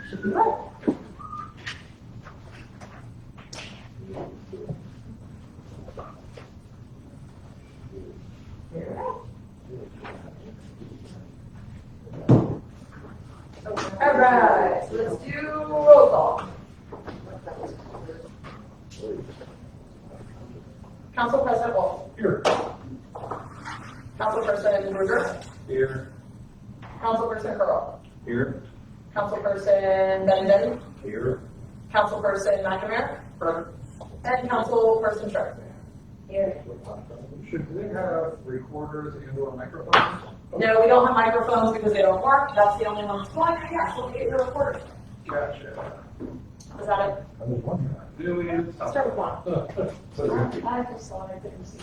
Should be right. All right, so let's do roll call. Council President Wolf. Here. Councilperson Ruger. Here. Councilperson Curl. Here. Councilperson Benedetti. Here. Councilperson McNamara. And Councilperson Sharp. Here. Should they have recorders and or microphones? No, we don't have microphones because they don't work. That's the only one that's going. Yeah, so get your recorder. Gotcha. Is that it? I was wondering. Do we need Start with one. I just thought I didn't see.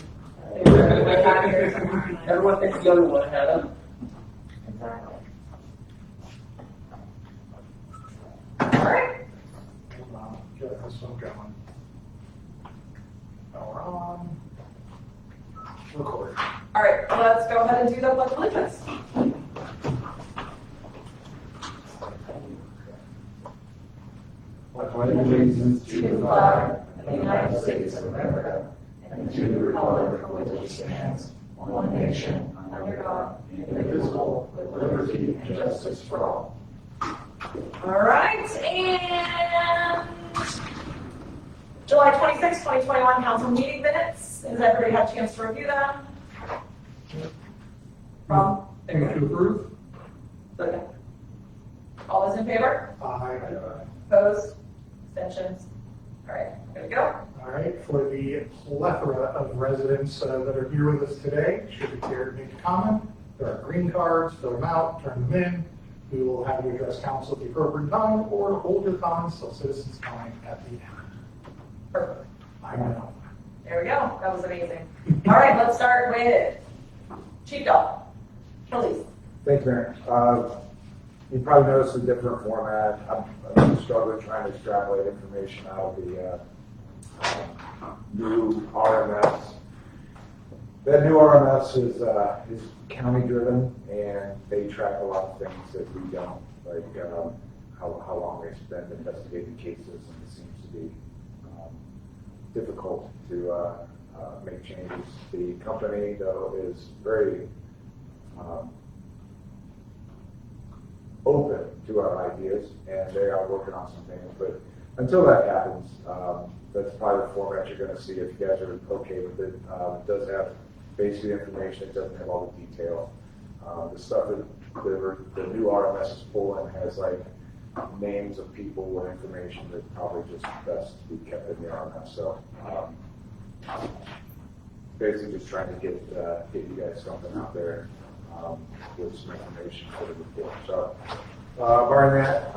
Everyone thinks the other one had them. Exactly. All right. Hold on, get this one going. Now we're on. Record. All right, let's go ahead and do the pledge of allegiance. I pledge allegiance To the flag of the United States of America and to the republic for which it stands, one nation, under God, indivisible, with liberty and justice for all. All right, and July 26, 2021 council meeting minutes. Has everybody had a chance to review them? From? Move to approve? Second. All those in favor? Aye. Opposed? Abstentions? All right, good to go. All right, for the plethora of residents that are here with us today, should you care to make a comment, there are green cards, fill them out, turn them in. We will have you address council at the appropriate time or hold your comments till citizens time at the end. Perfect. I know. There we go. That was amazing. All right, let's start with Chief Dog. Please. Thanks, Mayor. You probably noticed a different format. I'm struggling trying to extrapolate information out of the new RMS. That new RMS is county driven, and they track a lot of things that we don't, like how long they spend investigating cases, and it seems to be difficult to make changes. The company, though, is very open to our ideas, and they are working on some things. But until that happens, that's probably the format you're going to see if you guys are okay with it. It does have basic information. It doesn't have all the detail. The stuff that the new RMS is pulling has like names of people with information that probably just best to be kept in the RMS. So basically just trying to get you guys something out there with some information for the report. So barring that,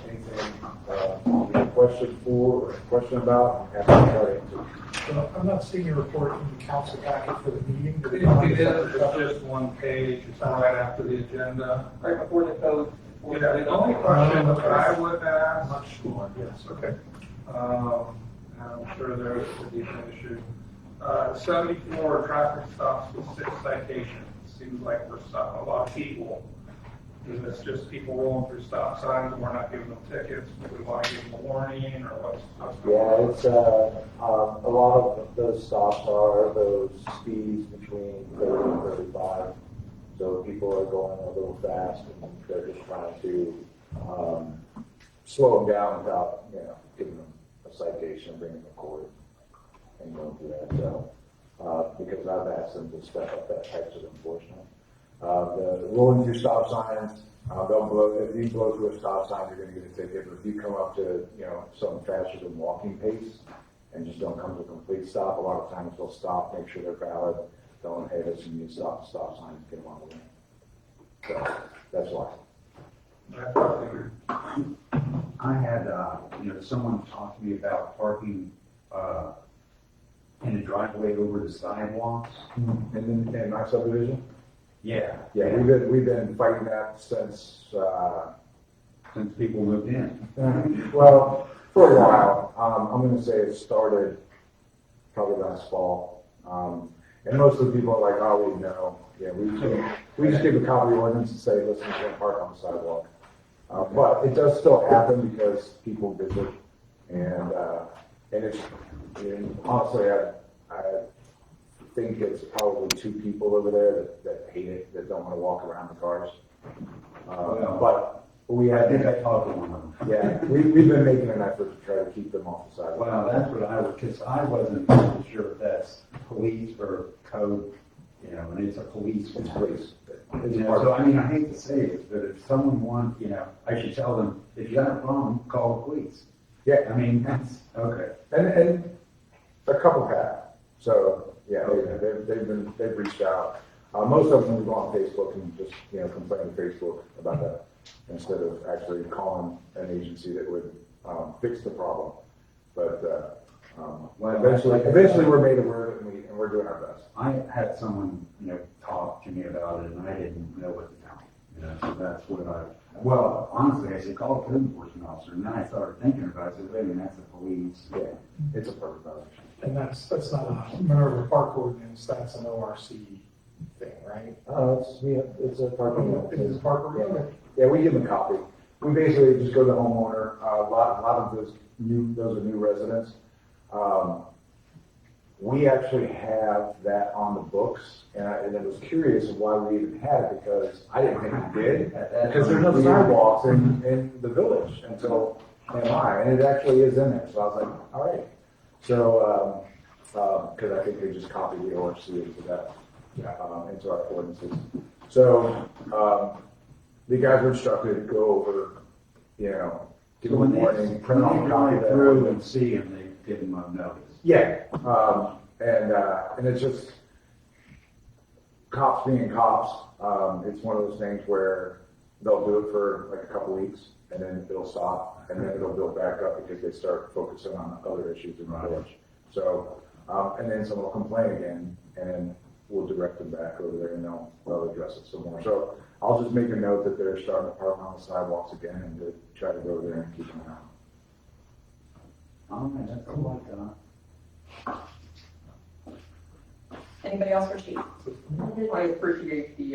anything you have a question about, I'm happy to try to answer. So I'm not seeing a report in the council packet for the meeting. It is, it's just one page, it's right after the agenda. Right before the code. Yeah, the only question that I would ask, Much more, yes, okay. I'm sure there would be an issue. 74 traffic stops with 6 citations. Seems like we're stopping a lot of people. Is this just people rolling through stop signs and we're not giving them tickets? Do we want to give them a warning or what's going on? Yeah, it's a lot of those stops are those speeds between 30 and 35. So people are going a little fast and they're just trying to slow them down without, giving them a citation, bringing them to court, and going through that. So because I've asked them to step up that types of enforcement. The rolling through stop signs, don't blow. If you blow through a stop sign, you're going to get a ticket. But if you come up to, something faster than walking pace and just don't come to a complete stop, a lot of times they'll stop, make sure they're valid. Don't, hey, listen, you stop signs, get them on the way. So that's why. That's what I figured. I had, someone talk to me about parking, in the driveway over the sidewalks. In my subdivision? Yeah. Yeah, we've been fighting that since, Since people moved in. well, for a while. I'm going to say it started probably last fall. And most of the people are like, oh, we know, yeah, we just give a copy of the ordinance and say, listen, you can't park on the sidewalk. But it does still happen because people visit, and it's, and honestly, I think it's probably 2 people over there that hate it, that don't want to walk around the cars. But we I had, think I talked to one of them. yeah, we've been making an effort to try to keep them off the sidewalk. Well, that's what I was, because I wasn't sure if that's police or code, you know, and it's a police. It's police. It's You know, part so of, I mean, I hate to say it, but if someone wants, you know, I should tell them, if you got a problem, call the police. yeah, I mean, that's, okay. and a couple have. So, yeah, they've reached out. Most of them would go on Facebook and just, you know, complain to Facebook about that instead of actually calling an agency that would fix the problem. But eventually we're made aware of it, and we're doing our best. I had someone, you know, talk to me about it, and I didn't know what to tell them. You know, so that's what well, honestly, I said, call a code enforcement officer, and then I started thinking about it, I said, wait a minute, that's the police. Yeah, it's a perfect violation. And that's not a Minerva Park ordinance, that's an ORC thing, right? It's a parking. It is a park ordinance? Yeah, we give them a copy. We basically just go to the homeowner. A lot of those are new residents. We actually have that on the books, and it was curious of why we even had it, because I didn't think we did, because there's no sidewalks in the village until MI, and it actually is in there, so I was like, all right. So, because I think they just copied the ORC into that, into our ordinances. So, the guys were instructed to go over, you know, give them a warning, print off a copy of that. Through and see, and they give them a notice. Yeah, and it's just cops being cops. It's one of those things where they'll do it for like a couple weeks, and then it'll stop, and then it'll build back up because they start focusing on other issues in the village. So, and then someone will complain again, and then we'll direct them back over there, and they'll address it some more. So I'll just make a note that they're starting to park on the sidewalks again, and to try to go there and keep them out. Oh, man, that's all I got. Anybody else for Chief? I appreciate the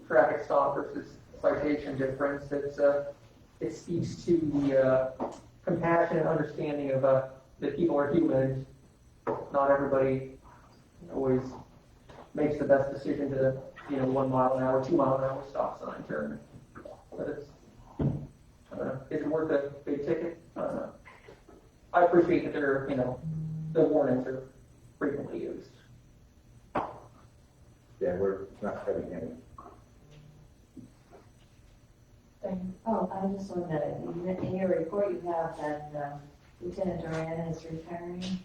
traffic stop versus citation difference. It speaks to the compassion and understanding of that people are human. Not everybody always makes the best decision to, 1 mile an hour, 2 mile an hour stop sign turn. But is it worth a big ticket? I don't know. I appreciate that they're, the warnings are frequently used. Yeah, we're not heavy-handed. Oh, I just wanted to, in your report, you have that Lieutenant Duran is retiring,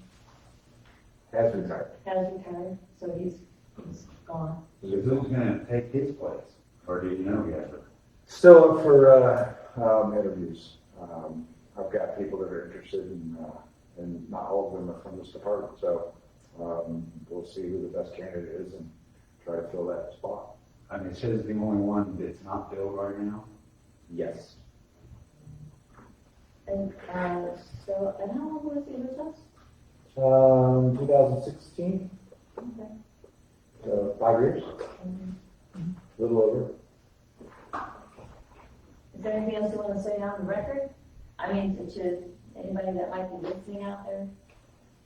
Has retired. so he's gone. So who's gonna take his place, or do you know yet? Still up for interviews. I've got people that are interested and not all of them are from this department, so we'll see who the best candidate is and try to fill that spot. I mean, it says the only one that's not filled right now. Yes. And, so, and how long was he with us? 2016, Okay. so 5 years, a little over. Is there anything else you want to say on the record? I mean, to anybody that might be listening out there?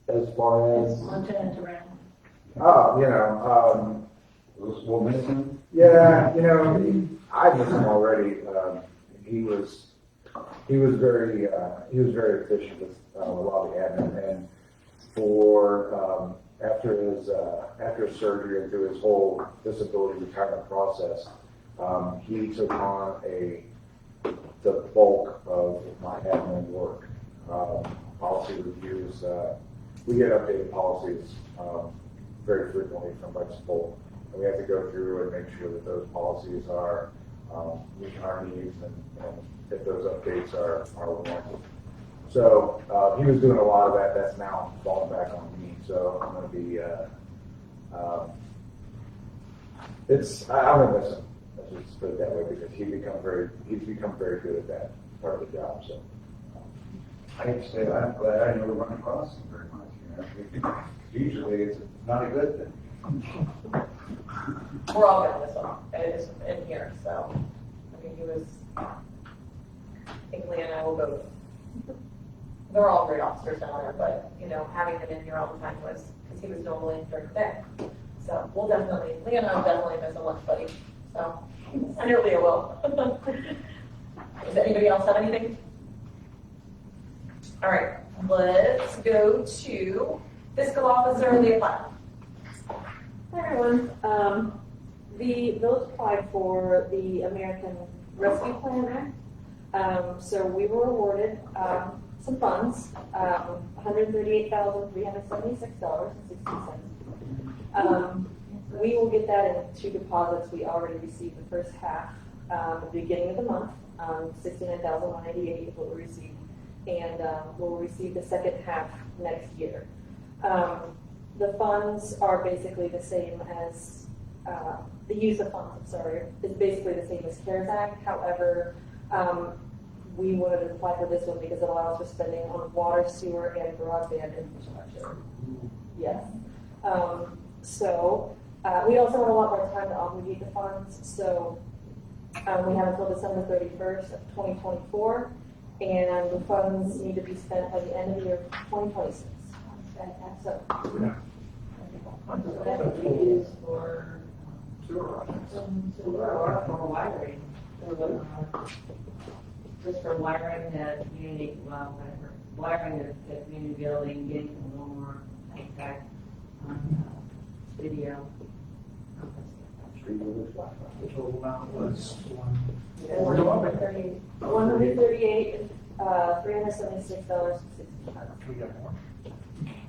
As far It's as, Lieutenant Duran. We'll miss him. yeah, I miss him already. He was very efficient with a lot of the admin, and for after his surgery and through his whole disability retirement process, he took on the bulk of my admin work. Policy reviews, we get updated policies very frequently from Lexipol, and we have to go through and make sure that those policies are meeting our needs and if those updates are warranted. So he was doing a lot of that. That's now falling back on me. So I'm going to be. I'm going to miss him. Let's just put it that way, because he's become very good at that part of the job. So I hate to say, I'm glad I never run across him very much. Usually it's not a good thing. We're all gonna miss him, and it is in here, so, I mean, he was, I think Leah and I will both. They're all great officers down there, but, you know, having them in here all the time was, because he was normally in during the day. So we'll definitely, Leah and I will definitely miss a lunch buddy, so, I know Leah will. Does anybody else have anything? All right, let's go to fiscal officer, Leah Platt. Hi everyone. The village applied for the American Rescue Plan Act. So we were awarded some funds, $138,376.60. We will get that in 2 deposits. We already received the first half at the beginning of the month. $69,188 is what we received, and we'll receive the second half next year. The funds are basically the same as, the use of funds, I'm sorry, is basically the same as CARES Act. However, we wanted to apply for this one because it allows for spending on water, sewer, and broadband infrastructure. Yes. We also want a lot more time to obligate the funds, so we have until December 31st of 2024, and the funds need to be spent by the end of the year 2026. So, That we use for Sewer projects. for wiring. Just for wiring the community, well, whatever, wiring the community building, getting a little more like that, video. The total amount was $138,376.60. we got more.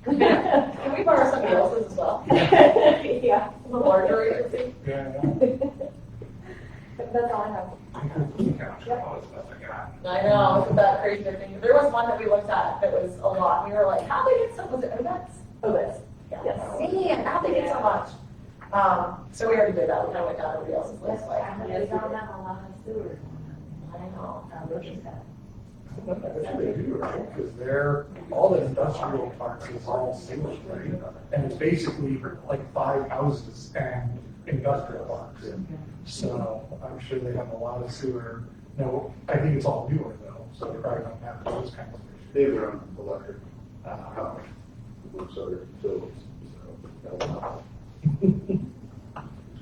Can we borrow somebody else's as well? Yeah. The larger agency? Yeah, That's all I have. All the stuff I got. I know, isn't that crazy to think? There was one that we looked at that was a lot. We were like, how'd they get so, was it Ovex? Ovex. Yes. Man, how'd they get so much? So we already did that. We kind of went down everybody else's list. Like, There's not a lot of sewers. I know. Which is that? That's what they do, right? Because all the industrial parks is all single, right? And it's basically like 5 houses and industrial parks. So I'm sure they have a lot of sewer. No, I think it's all newer though, so they probably don't have those kinds of issues. They run electric, power, so they're utilities, so.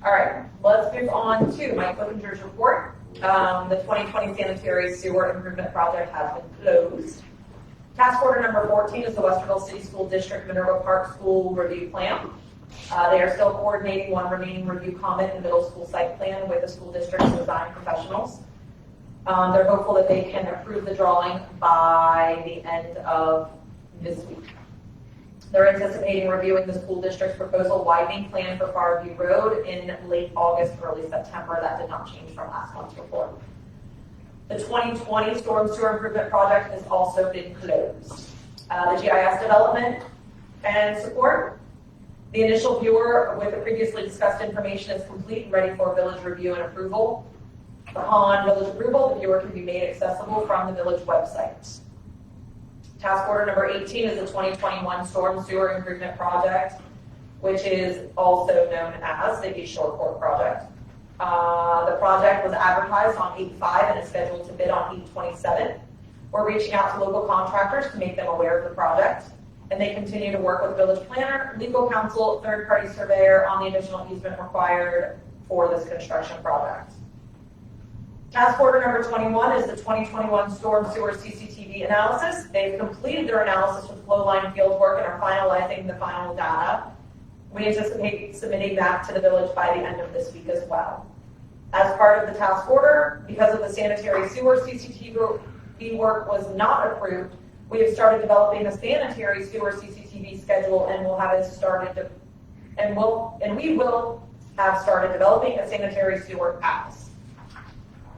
All right, let's move on to Mike Lippinger's report. The 2020 sanitary sewer improvement project has been closed. Task order number 14 is the Westerville City School District Minerva Park School Review Plan. They are still coordinating one remaining review comment in the middle school site plan with the school district's design professionals. They're hopeful that they can approve the drawing by the end of this week. They're anticipating reviewing the school district's proposal widening plan for Farview Road in late August, early September. That did not change from last month's report. The 2020 storm sewer improvement project has also been closed. The GIS development and support. The initial viewer with the previously discussed information is complete and ready for village review and approval. Upon village approval, the viewer can be made accessible from the village website. Task order number 18 is the 2021 storm sewer improvement project, which is also known as the East Shore Court project. The project was advertised on 8/5 and is scheduled to bid on 8/27. We're reaching out to local contractors to make them aware of the project, and they continue to work with village planner, legal counsel, third-party surveyor on the additional easement required for this construction project. Task order number 21 is the 2021 storm sewer CCTV analysis. They've completed their analysis with flow line field work and are finalizing the final data. We anticipate submitting that to the village by the end of this week as well. As part of the task order, because of the sanitary sewer CCTV work was not approved, we have started developing a sanitary sewer CCTV schedule, and we'll have it started we will have started developing a sanitary sewer atlas.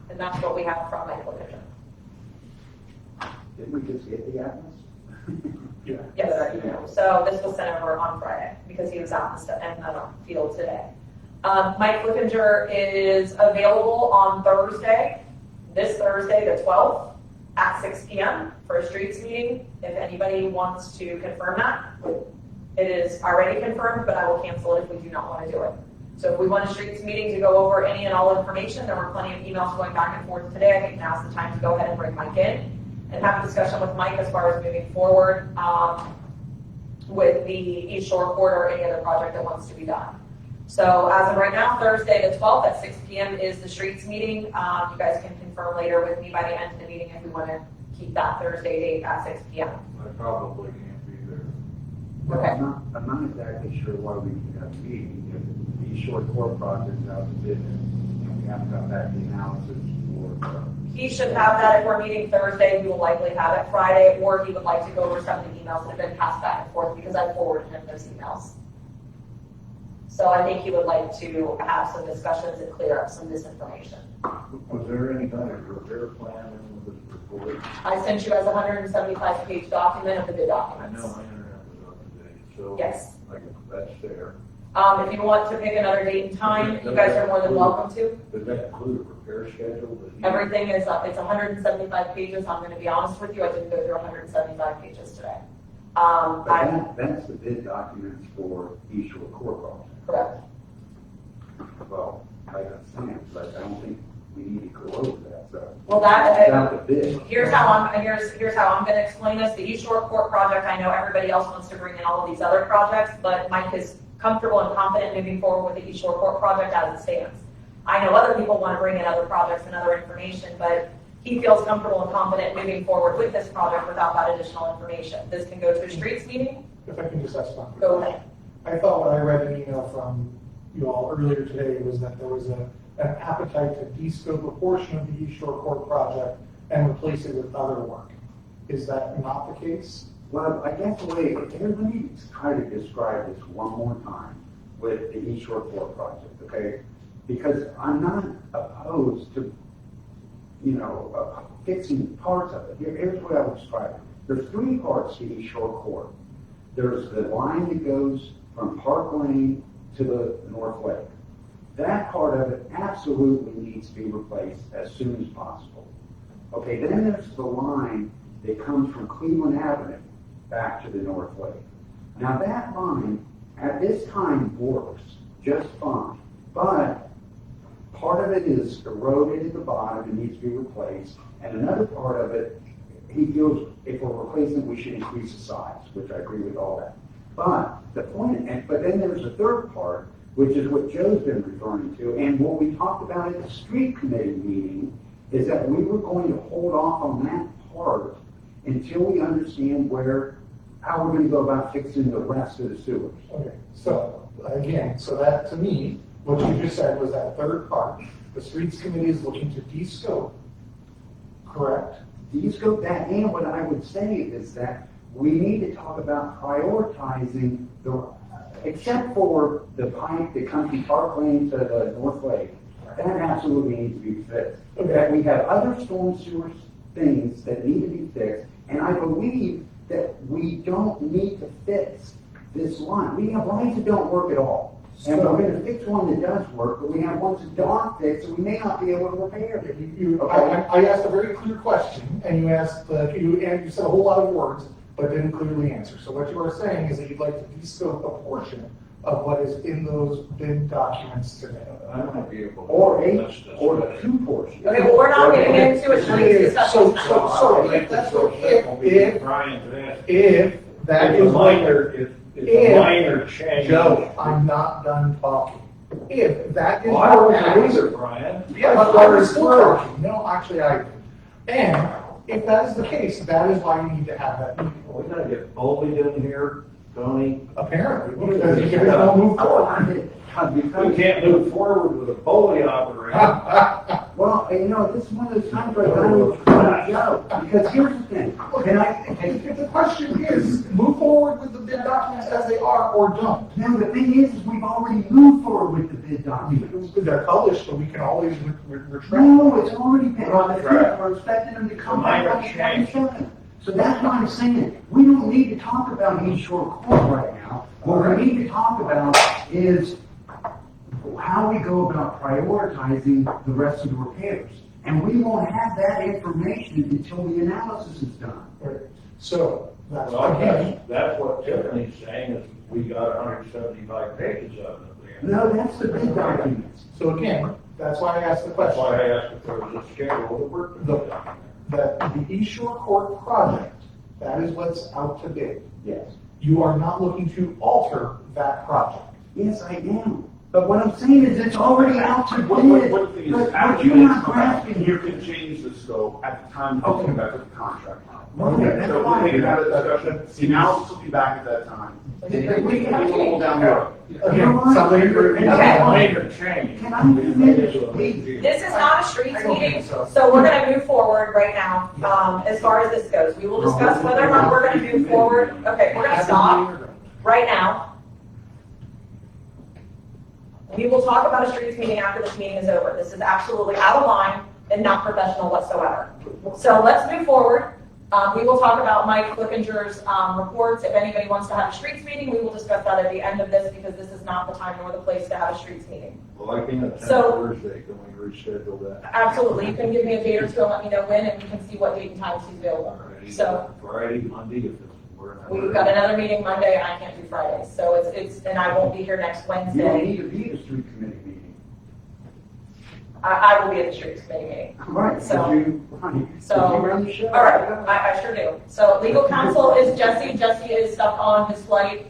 And that's what we have from Mike Lippinger's. Didn't we just get the atlas? Yeah. Yes, so this was sent over on Friday because he was out in the field today. Mike Lippinger is available on Thursday, this Thursday, the 12th, at 6 p.m. for a streets meeting. If anybody wants to confirm that, It is already confirmed, but I will cancel it if we do not want to do it. So if we want a streets meeting to go over any and all information, there were plenty of emails going back and forth today. I think now's the time to go ahead and bring Mike in and have a discussion with Mike as far as moving forward with the East Shore Corridor or any other project that wants to be done. So as of right now, Thursday the 12th at 6 p.m. is the streets meeting. You guys can confirm later with me by the end of the meeting if we want to keep that Thursday date at 6 p.m. I probably can't be there. Okay. I'm not exactly sure why we have a meeting if these short core projects out of business. We haven't got back the analysis for. He should have that if we're meeting Thursday. We will likely have it Friday, or he would like to go over some of the emails that have been passed back and forth because I forwarded him those emails. So I think he would like to have some discussions and clear up some misinformation. Was there any kind of repair plan in this report? I sent you as a 175-page document of the bid I documents. know my internet was up to date, so. Yes. Like, that's there. If you want to pick another date and time, you guys are more than welcome to. Does that include a repair schedule? Everything is up. It's 175 pages. I'm going to be honest with you. I didn't go through 175 pages today. That's the bid documents for East Shore Core project. Correct. Well, I understand, but I don't think we need to go over that, so. Well, that, Without the bid. here's how I'm going to explain this. The East Shore Court project, I know everybody else wants to bring in all of these other projects, but Mike is comfortable and confident moving forward with the East Shore Court project as it stands. I know other people want to bring in other projects and other information, but he feels comfortable and confident moving forward with this project without that additional information. This can go to a streets meeting. If I can just ask one quick Go question. ahead. I thought when I read an email from you all earlier today was that there was an appetite to de-scope a portion of the East Shore Court project and replace it with other work. Is that not the case? Well, I guess the way, here, let me try to describe this one more time with the East Shore Core project, okay? Because I'm not opposed to, fixing parts of it. Here's what I would describe it. There's three parts to East Shore Core. There's the line that goes from Park Lane to the North Lake. That part of it absolutely needs to be replaced as soon as possible. Okay, then there's the line that comes from Cleveland Avenue back to the North Lake. Now that line at this time works just fine, but part of it is eroded at the bottom and needs to be replaced, and another part of it, he feels if we're replacing it, we should increase the size, which I agree with all that. But the point, but then there's a third part, which is what Joe's been referring to, and what we talked about at the street committee meeting, is that we were going to hold off on that part until we understand how we're going to go about fixing the rest of the sewers. Okay, so again, so that to me, what you just said was that third part. The streets committee is looking to de-scope, correct? De-scope that, and what I would say is that we need to talk about prioritizing except for the pipe that comes from Park Lane to the North Lake, that absolutely needs to be fixed. Okay. We have other storm sewer things that need to be fixed, and I believe that we don't need to fix this line. We have lines that don't work at all. And we're going to fix one that does work, but we have ones that don't fix, and we may not be able to repair it. I asked a very clear question, and you said a whole lot of words, but didn't clearly answer. So what you are saying is that you'd like to de-scope a portion of what is in those bid documents today. I might be able to. Or the two portions. Okay, well, we're not getting into a streets discussion. So if that's what, if that is what, It's a minor change. Joe, I'm not done talking. If that is Well, I don't what have happens, either, Brian. yeah, but I was still talking. No, actually I did. And if that is the case, that is why you need to have that meeting. We're gonna get bullied in here, Tony. Apparently, because you can not move forward. We can't move forward with a bully operation. Well, this is one of those times where I don't know Joe, because here's the thing. If the question is, move forward with the bid documents as they are or don't. No, the thing is we've already moved forward with the bid documents. They're published, but we can always retract. No, it's already been on the fifth. We're expecting them to come back on the Minor change. 27th. So that's what I'm saying. We don't need to talk about East Shore Court right now. What we need to talk about is how we go about prioritizing the rest of the repairs. And we won't have that information until the analysis is done. Right. So, that's Well, again, that's what Tiffany's saying, is We got 175 pages of it. No, that's the big document. So again, that's why I asked the That's why question. I asked if there was a schedule of work to be done. That the East Shore Court project, that is what's out to bid. Yes. You are not looking to alter that project. Yes, I am. But what I'm saying is it's already out to bid. One thing is, But after you're bids not come out, grasping you here. can change the scope at the time you come back to the contract. Okay, that's So we fine. can have a discussion, the analysis will be back at that time. Then we can- Roll down the road. Again, something you're. Okay. Major change. Can I finish, please? This is not a streets meeting, so we're gonna move forward right now, as far as this goes. We will discuss whether or not we're gonna move forward. Okay, we're gonna stop right now. We will talk about a streets meeting after this meeting is over. This is absolutely out of line and not professional whatsoever. So let's move forward. We will talk about Mike Flickinger's reports. If anybody wants to have a streets meeting, we will discuss that at the end of this because this is not the time nor the place to have a streets meeting. Well, I can't attend So- Thursday, can we reschedule that? Absolutely, you can give me a date or two and let me know when, and we can see what date and times he's available. So Friday, Monday, if it's, we're in. we've got another meeting Monday, and I can't do Friday, so it's, and I won't be here next You don't Wednesday. need to be at a street committee meeting. I will be at the streets committee meeting. Right, So- but you, honey, So- you run the show. All right, I sure do. So legal counsel is Jesse. Jesse is stuck on his flight.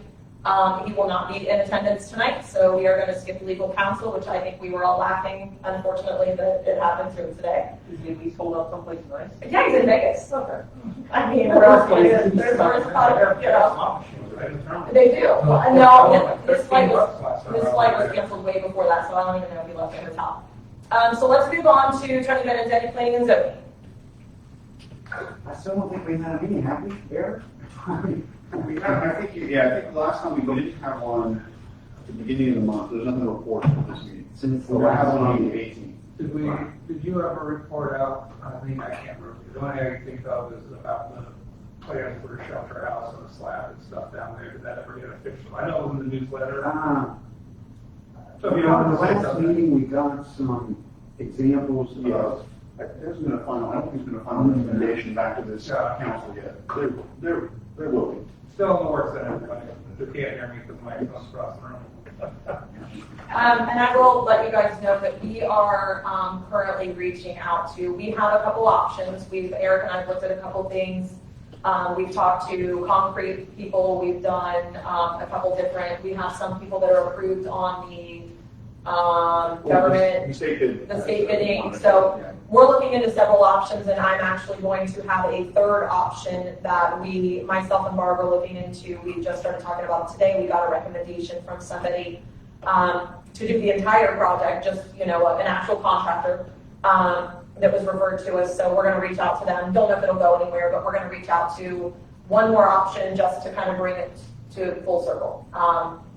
He will not be in attendance tonight, so we are going to skip legal counsel, which I think we were all laughing, unfortunately, that it happened to him today. Is he at least hold up someplace nice? Yeah, he's in Vegas. I mean, where else can you, there's worse spot, you know. They do. No, his flight was canceled way before that, so I don't even know if he left the hotel. So let's move on to Attorney Benedetti, planning and zoning. I still don't think we had a meeting, have we, Eric? We have, I think the last time we didn't have one at the beginning of the month, there's nothing to report for this meeting. Since the We're gonna have last one on the meeting. 18th. Did you ever report out, I mean, I can't remember, the only thing I can think of is about the plans for the shelter house and the slab and stuff down there, did that ever get official? I know it was in the newsletter. So if you On don't the want to say last something. meeting, we got some examples Yes. of, There's been a final, I don't think there's been a final recommendation back to this council yet. There will be. Still in the works and everybody, you can't hear me because the microphone's across the room. And I will let you guys know that we are currently reaching out to, we have a couple options. Eric and I have looked at a couple things. We've talked to concrete people. We've done a couple different, we have some people that are approved on the government, The state bid. the state bidding. So we're looking into several options, and I'm actually going to have a third option that myself and Barb are looking into. We just started talking about it today. We got a recommendation from somebody to do the entire project, just, an actual contractor that was referred to us. So we're going to reach out to them. Don't know if it'll go anywhere, but we're going to reach out to one more option just to kind of bring it to full circle.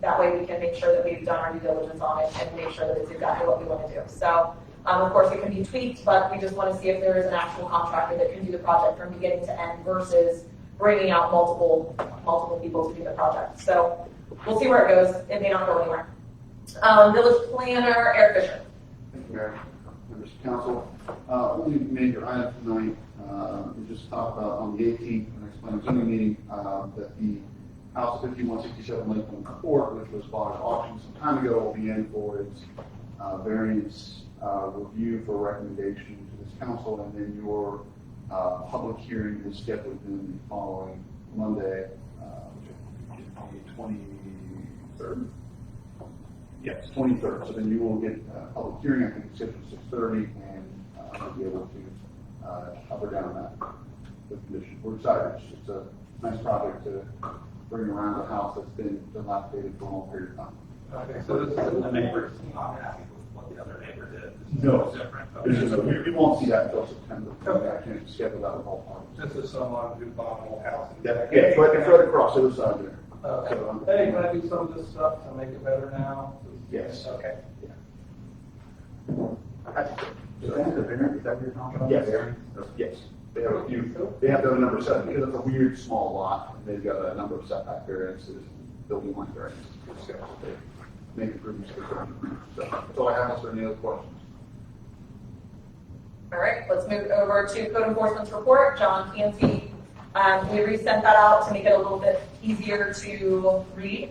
That way we can make sure that we've done our due diligence on it and make sure that it's exactly what we want to do. So, of course, it can be tweaked, but we just want to see if there is an actual contractor that can do the project from beginning to end versus bringing out multiple people to do the project. So we'll see where it goes. It may not go anywhere. Village planner, Eric Fisher. Thank you, Mayor. Members of council. Only major item tonight, we just talked about on the 18th, the next planning zoning meeting, that the House 5167 Lakeland Court, which was bought at auction some time ago, will be in for its variance review for recommendation to this council, and then your public hearing is scheduled in the following Monday, which is the 23rd. Yes, 23rd. So then you will get a public hearing, I think it's scheduled at 6:30, and you'll be able to up or down that with condition. We're excited. It's a nice project to bring around a house that's been dilapidated for a long period of time. Okay, so this is the neighbors not happy with what the other neighbor did. This is No. different. It's just, Okay. we won't see that until September. Okay. I can't schedule that with all parties. This is someone who bought an old house. Yeah, it's right across the other side there. Okay. So, Hey, can I do some of this stuff to make it better now? Yes. Okay. Is that the variance, is that what you're talking about? Yes. Yes. They have a few, they have their number 7, because it's a weird small lot, and they've got a number of setback variances, building line variances. So they make improvements to the building. So that's all I have, unless there are any other questions. All right, let's move over to code enforcement's report. John Cansey, we resent that out to make it a little bit easier to read.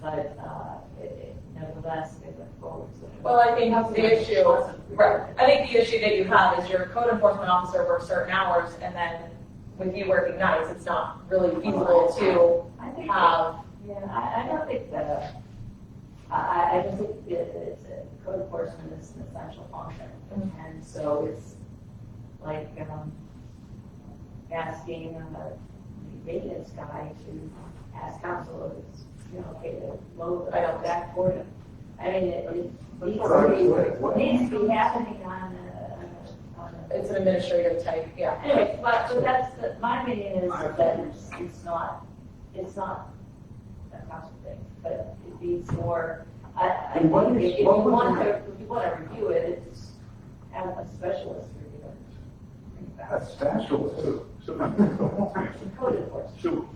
but, nevertheless, they went forward. So Well, I think the issue, right, I think the issue that you have is your code enforcement officer works certain hours, and then with you working nights, it's not really feasible to I think, have, yeah, I don't think that, I just think that code enforcement is an essential function. And so it's like, asking the maintenance guy to ask council if it's, okay, to load I don't- the back for him. I mean, it needs what I was saying. it needs to be happening on it's an administrative type, yeah. Anyway, but so that's, my opinion is that it's not a council thing, but it needs more, I And what think is- if you what would want you- to, if you want to review it, it's have a specialist review it. A specialist. So, Code enforcement. so,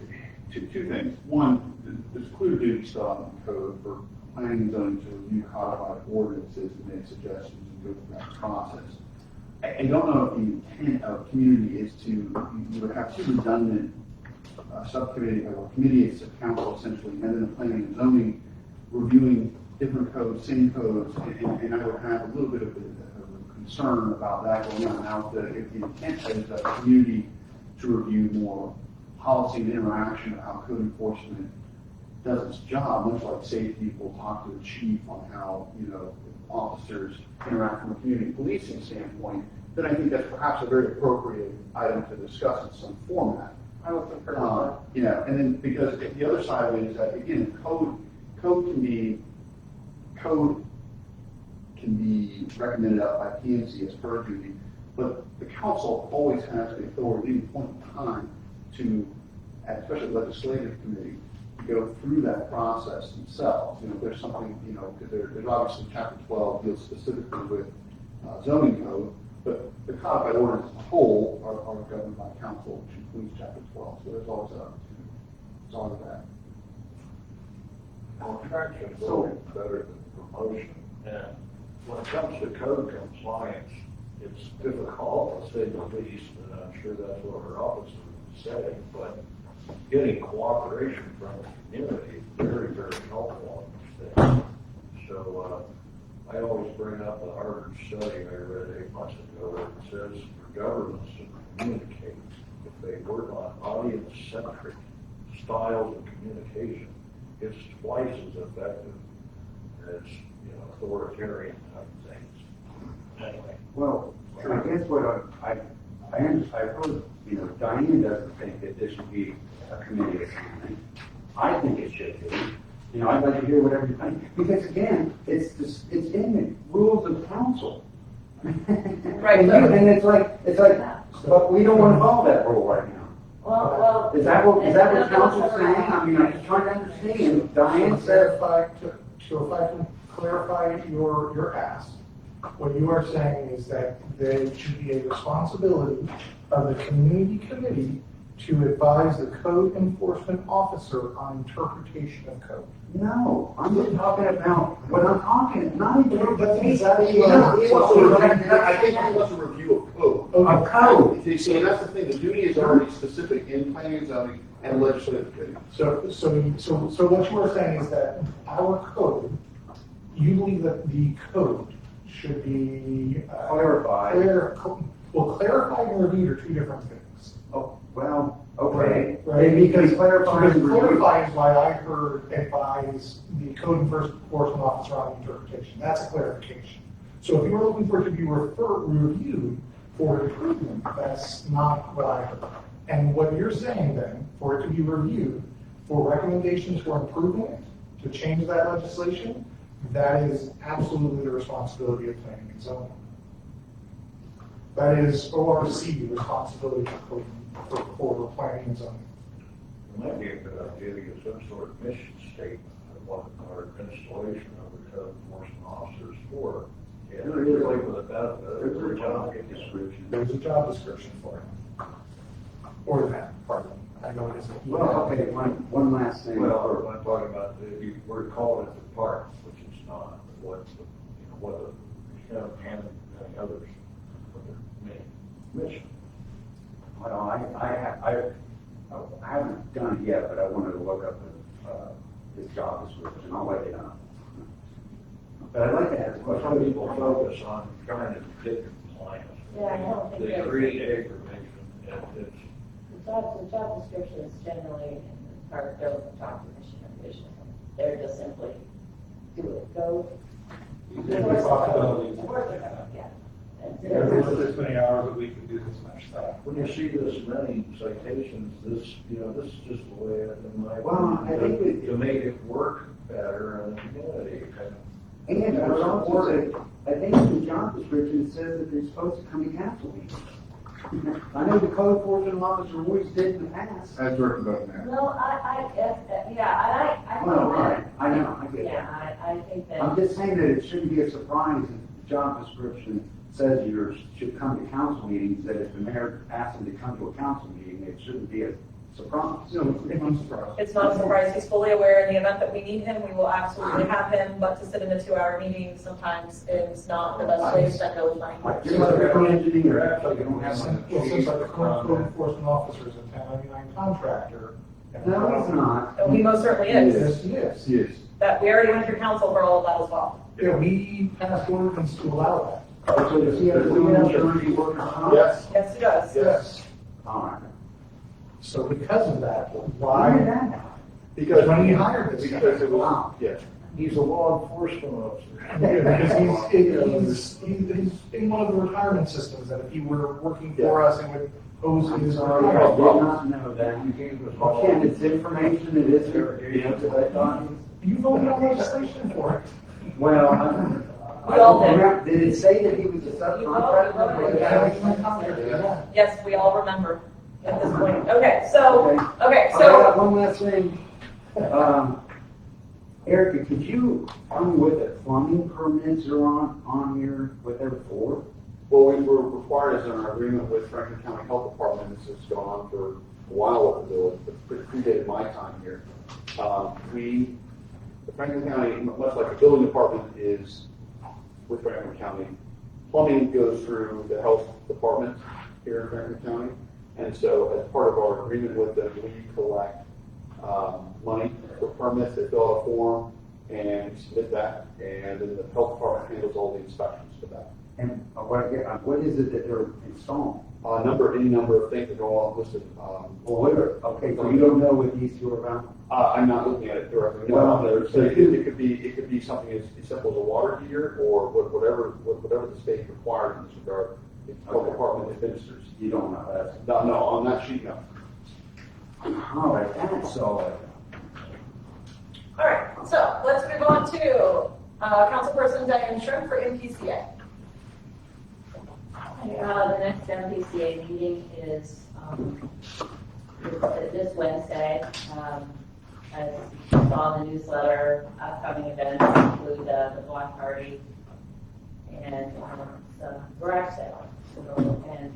two things. One, there's clear duty stuff in the code for planning and zoning to review codified ordinances and make suggestions and go through that process. I don't know if the intent of community is to, you would have two redundant subcommittee or committees of council essentially, and then the planning and zoning reviewing different codes, same codes, and I would have a little bit of a concern about that going on. Now, if the intent is the community to review more policy and interaction of how code enforcement does its job, much like safety, we'll talk to the chief on how, officers interact from a community policing standpoint, then I think that's perhaps a very appropriate item to discuss in some format. I would concur with that. And then because the other side of it is that, again, code can be recommended out by PNC as per duty, but the council always has the authority at any point in time to, especially the legislative committee, to go through that process themselves. If there's something, because there's obviously chapter 12 deals specifically with zoning code, but the codified ordinance as a whole are governed by council, which includes chapter 12. So there's always an opportunity. It's all of that. Contraction is always better than promotion. And when it comes to code compliance, it's difficult, to say the least, and I'm sure that's what her office would say, but getting cooperation from the community is very, very helpful on these things. So, I always bring up the Harvard study I read 8 months ago where it says for governments to communicate, if they work on audience-centric styles of communication, it's twice as effective as, authoritarian type things. Anyway. Well, I guess what I've heard, Diane doesn't think that this should be a committee assignment. I think it should be. I'd like to hear whatever you think, because again, it's in the rules of council. Right. And it's like, but we don't want to follow that rule right now. Well. Is that what council's saying? I mean, I'm just trying to understand. Diane said, So if I can clarify your ask, what you are saying is that there should be a responsibility of the community committee to advise the code enforcement officer on interpretation of code. no, I'm just talking about, what I'm talking, not even. That's exactly what I think he wants a review of code. Of code. You see, and that's the thing, the duty is already specific in planning and zoning and legislative committee. So what you are saying is that our code, you believe that the code should be Clarified. Clarify and reviewed are two different things. Oh, well, okay. Right, Maybe because clarify and review. clarify is why I heard advise the code enforcement officer on interpretation. That's a clarification. So if you're looking for it to be reviewed for improvement, that's not what I heard. And what you're saying then, for it to be reviewed for recommendations for improvement, to change that legislation, that is absolutely the responsibility of planning and zoning. That is ORC responsibility for planning and zoning. It might be a good idea to get some sort of mission statement of what our installation of the code enforcement officers for. Yeah, really for the benefit of the job description. There's a job description for it. Or that, pardon. I know it isn't. Well, okay, one last thing. Well, I'm talking about, we're calling it the park, which is not, what the, and others, what their main mission. Well, I haven't done it yet, but I wanted to look up his job description, I'll let you know. But I'd like to ask a Well, some question. people focus on trying to get compliance. Yeah, I don't think They that's. create aggravation, and it's, The job description is generally in part of the job commission or vision. They're just simply do it, go. Responsibilities. Work it out, yeah. There's this many hours a week to do this much stuff. when you see this many citations, this, this is just the way, in my Well, I think opinion, to make it work better in the community. And I would also say, I think in the job description, it says that they're supposed to come to council meetings. I know the code enforcement officer always did in the past. As written about that. No, I think Well, right, that, I know, I get that. yeah, I think that. I'm just saying that it shouldn't be a surprise if the job description says you should come to council meetings, that if the mayor asks them to come to a council meeting, it shouldn't be a surprise. No, I'm surprised. It's not a surprise, he's fully aware in the event that we need him, we will absolutely have him, but to sit in a 2-hour meeting sometimes is not the best way to spend those money. You're like an engineer, You're you actually don't have one. Well, since our code enforcement officer is a 1099 contractor. and- No, he's not. And he most certainly is, Yes, he is. Yes. that, we already went through council for all of that as well. Yeah, we passed ordinance to allow that. So does he have to insurance, he works on? Yes. Yes, he does. Yes. All right. So because of that, Why did why? that happen? Because when he hired this guy. Because it was, Wow. yeah, he's a law enforcement officer. Yeah, because he's in one of the retirement systems, that if he were working for us, it would pose I'm his sorry, I retirement. did not know that. Ken, it's information that is here, because I thought, You voted on legislation for it. well, We all did. Did it say that he was a voted. subcontractor? Yes, we all remember at this point. Okay, so, okay, I so, got one last thing. Erica, could you tell me what the plumbing permits are on here, what they're for? Well, we were required as in our agreement with Franklin County Health Department, this has gone on for a while up until it predated my time here. The Franklin County, much like the building department is with Franklin County, plumbing goes through the health department here in Franklin County. And so as part of our agreement with them, we collect money for permits, they fill out a form and submit that, and then the health department handles all the inspections for that. And what is it that they're installing? Any number of things that go on listed. Okay, so you don't know what these two are about? I'm not looking at it directly. No, Well, so it could be something as simple as a water heater or whatever the state requires in this regard. The health department administers. You don't know, that's. No, on that sheet, no. All right, that's solid. all right, so let's move on to, Councilperson Diane Shrimp for MPCA. The next MPCA meeting is this Wednesday. As you saw in the newsletter, upcoming events include the block party and some garage sale and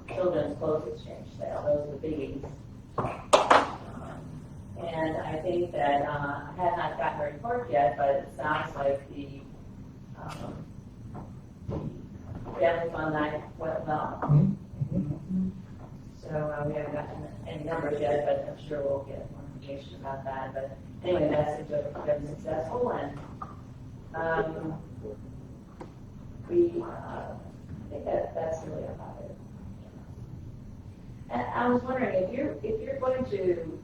children's clothes exchange sale. Those are the biggies. And I think that I have not gotten a report yet, but it sounds like the family fun night went well. So we haven't gotten any numbers yet, but I'm sure we'll get more information about that. But anyway, the message of been successful, and I think that's really about it. And I was wondering if you're going to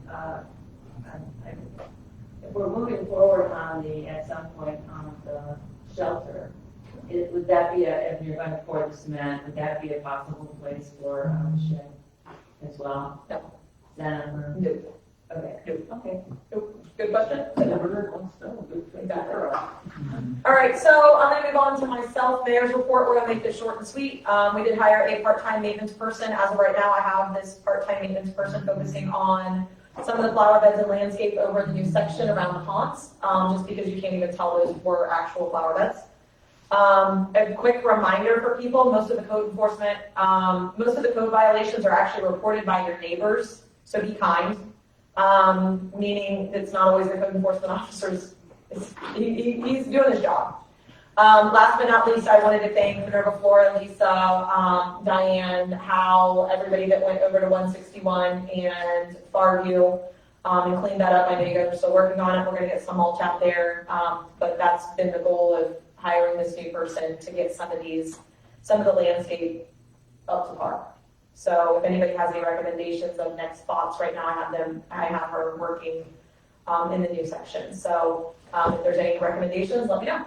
if we're moving forward at some point on the shelter, would that be if you're going to pour the cement, would that be a possible place for a shed as well? No. Then, No. okay. Okay, good question. Never heard one stone. All right, so I'm gonna move on to myself, mayor's report. We're gonna make this short and sweet. We did hire a part-time maintenance person. As of right now, I have this part-time maintenance person focusing on some of the flower beds and landscape over the new section around the haunts, just because you can't even tell those were actual flower beds. A quick reminder for people, most of the code enforcement, most of the code violations are actually reported by your neighbors, so be kind. Meaning it's not always the code enforcement officer's, he's doing his job. Last but not least, I wanted to thank Minerva Flora, Lisa, Diane, Hal, everybody that went over to 161 and Farview. and clean that up. I know you guys are still working on it. We're gonna get some mulch out there. But that's been the goal of hiring this new person to get some of the landscape up to par. So if anybody has any recommendations of next spots, right now I have her working, in the new section. So, if there's any recommendations, let me know.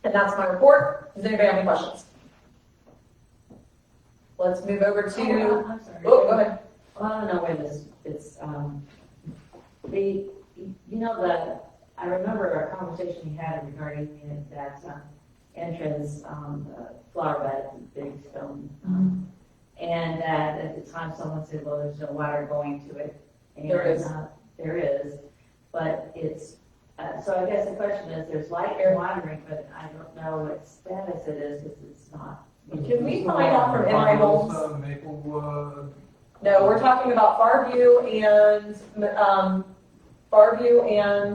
And that's my report. Does anybody have any questions? Let's move over to, I'm sorry. oh, go ahead. Well, I don't know where this, it's, I remember our conversation we had regarding that entrance, flower bed, big stone. And that at the time someone said, well, there's no water going to it. And, There is. There is, but it's, so I guess the question is, there's light air monitoring, but I don't know what status it is, because it's not. Can we find out from NRA Homes? Maplewood. No, we're talking about Farview and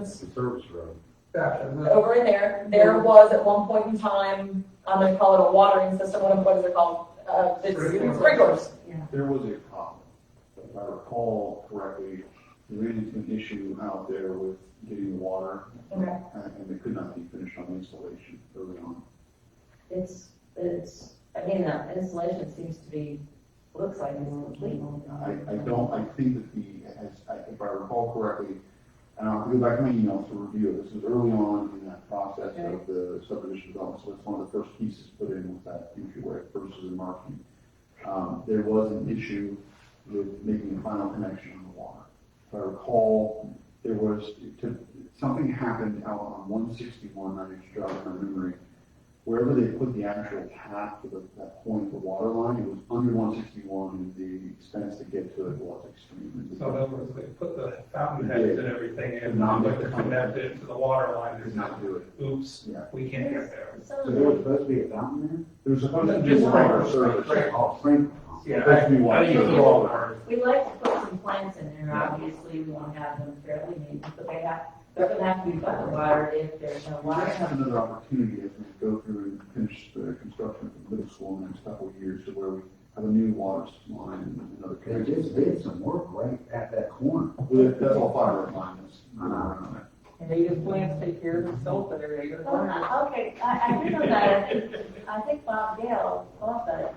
Service road. Gotcha. over in there. There was at one point in time, I'm gonna call it a watering system, what is it called? It's sprinklers. There was a problem. If I recall correctly, we ran into an issue out there with getting the water, Okay. and it could not be finished on installation early on. It's, I mean, the installation seems to be, looks like it's complete. I think that if I recall correctly, and I'll have to go back to my emails to review it, this was early on in that process of the subdivision development, so it's one of the first pieces put in with that entryway versus the marking. There was an issue with making a final connection on the water. If I recall, something happened out on 161, I need to jog my memory, wherever they put the actual tap to that point of the water line, it was under 161, and the expense to get to it was extreme. So in other words, they put the fountain heads and everything in, but to connect it to the water line, Did there's not do it. oops, Yeah. we can't get there. So there was supposed to be a fountain There was supposed to be Just water sprinklers. service. there? Oh, spring. Yeah, Supposed to be I water think it's service. all ours. We like to put some plants in there, obviously, we want to have them fairly neat, but they're gonna have to be button watered if there's no We might water. have another opportunity as we go through and finish the construction of the middle school in the next couple of years to where we have a new water line and another They connection. just did some work right at that corner. That's all fiber lines. And native plants take care of themselves, and they're native plants. Okay, I do know that, I think Bob Gale thought that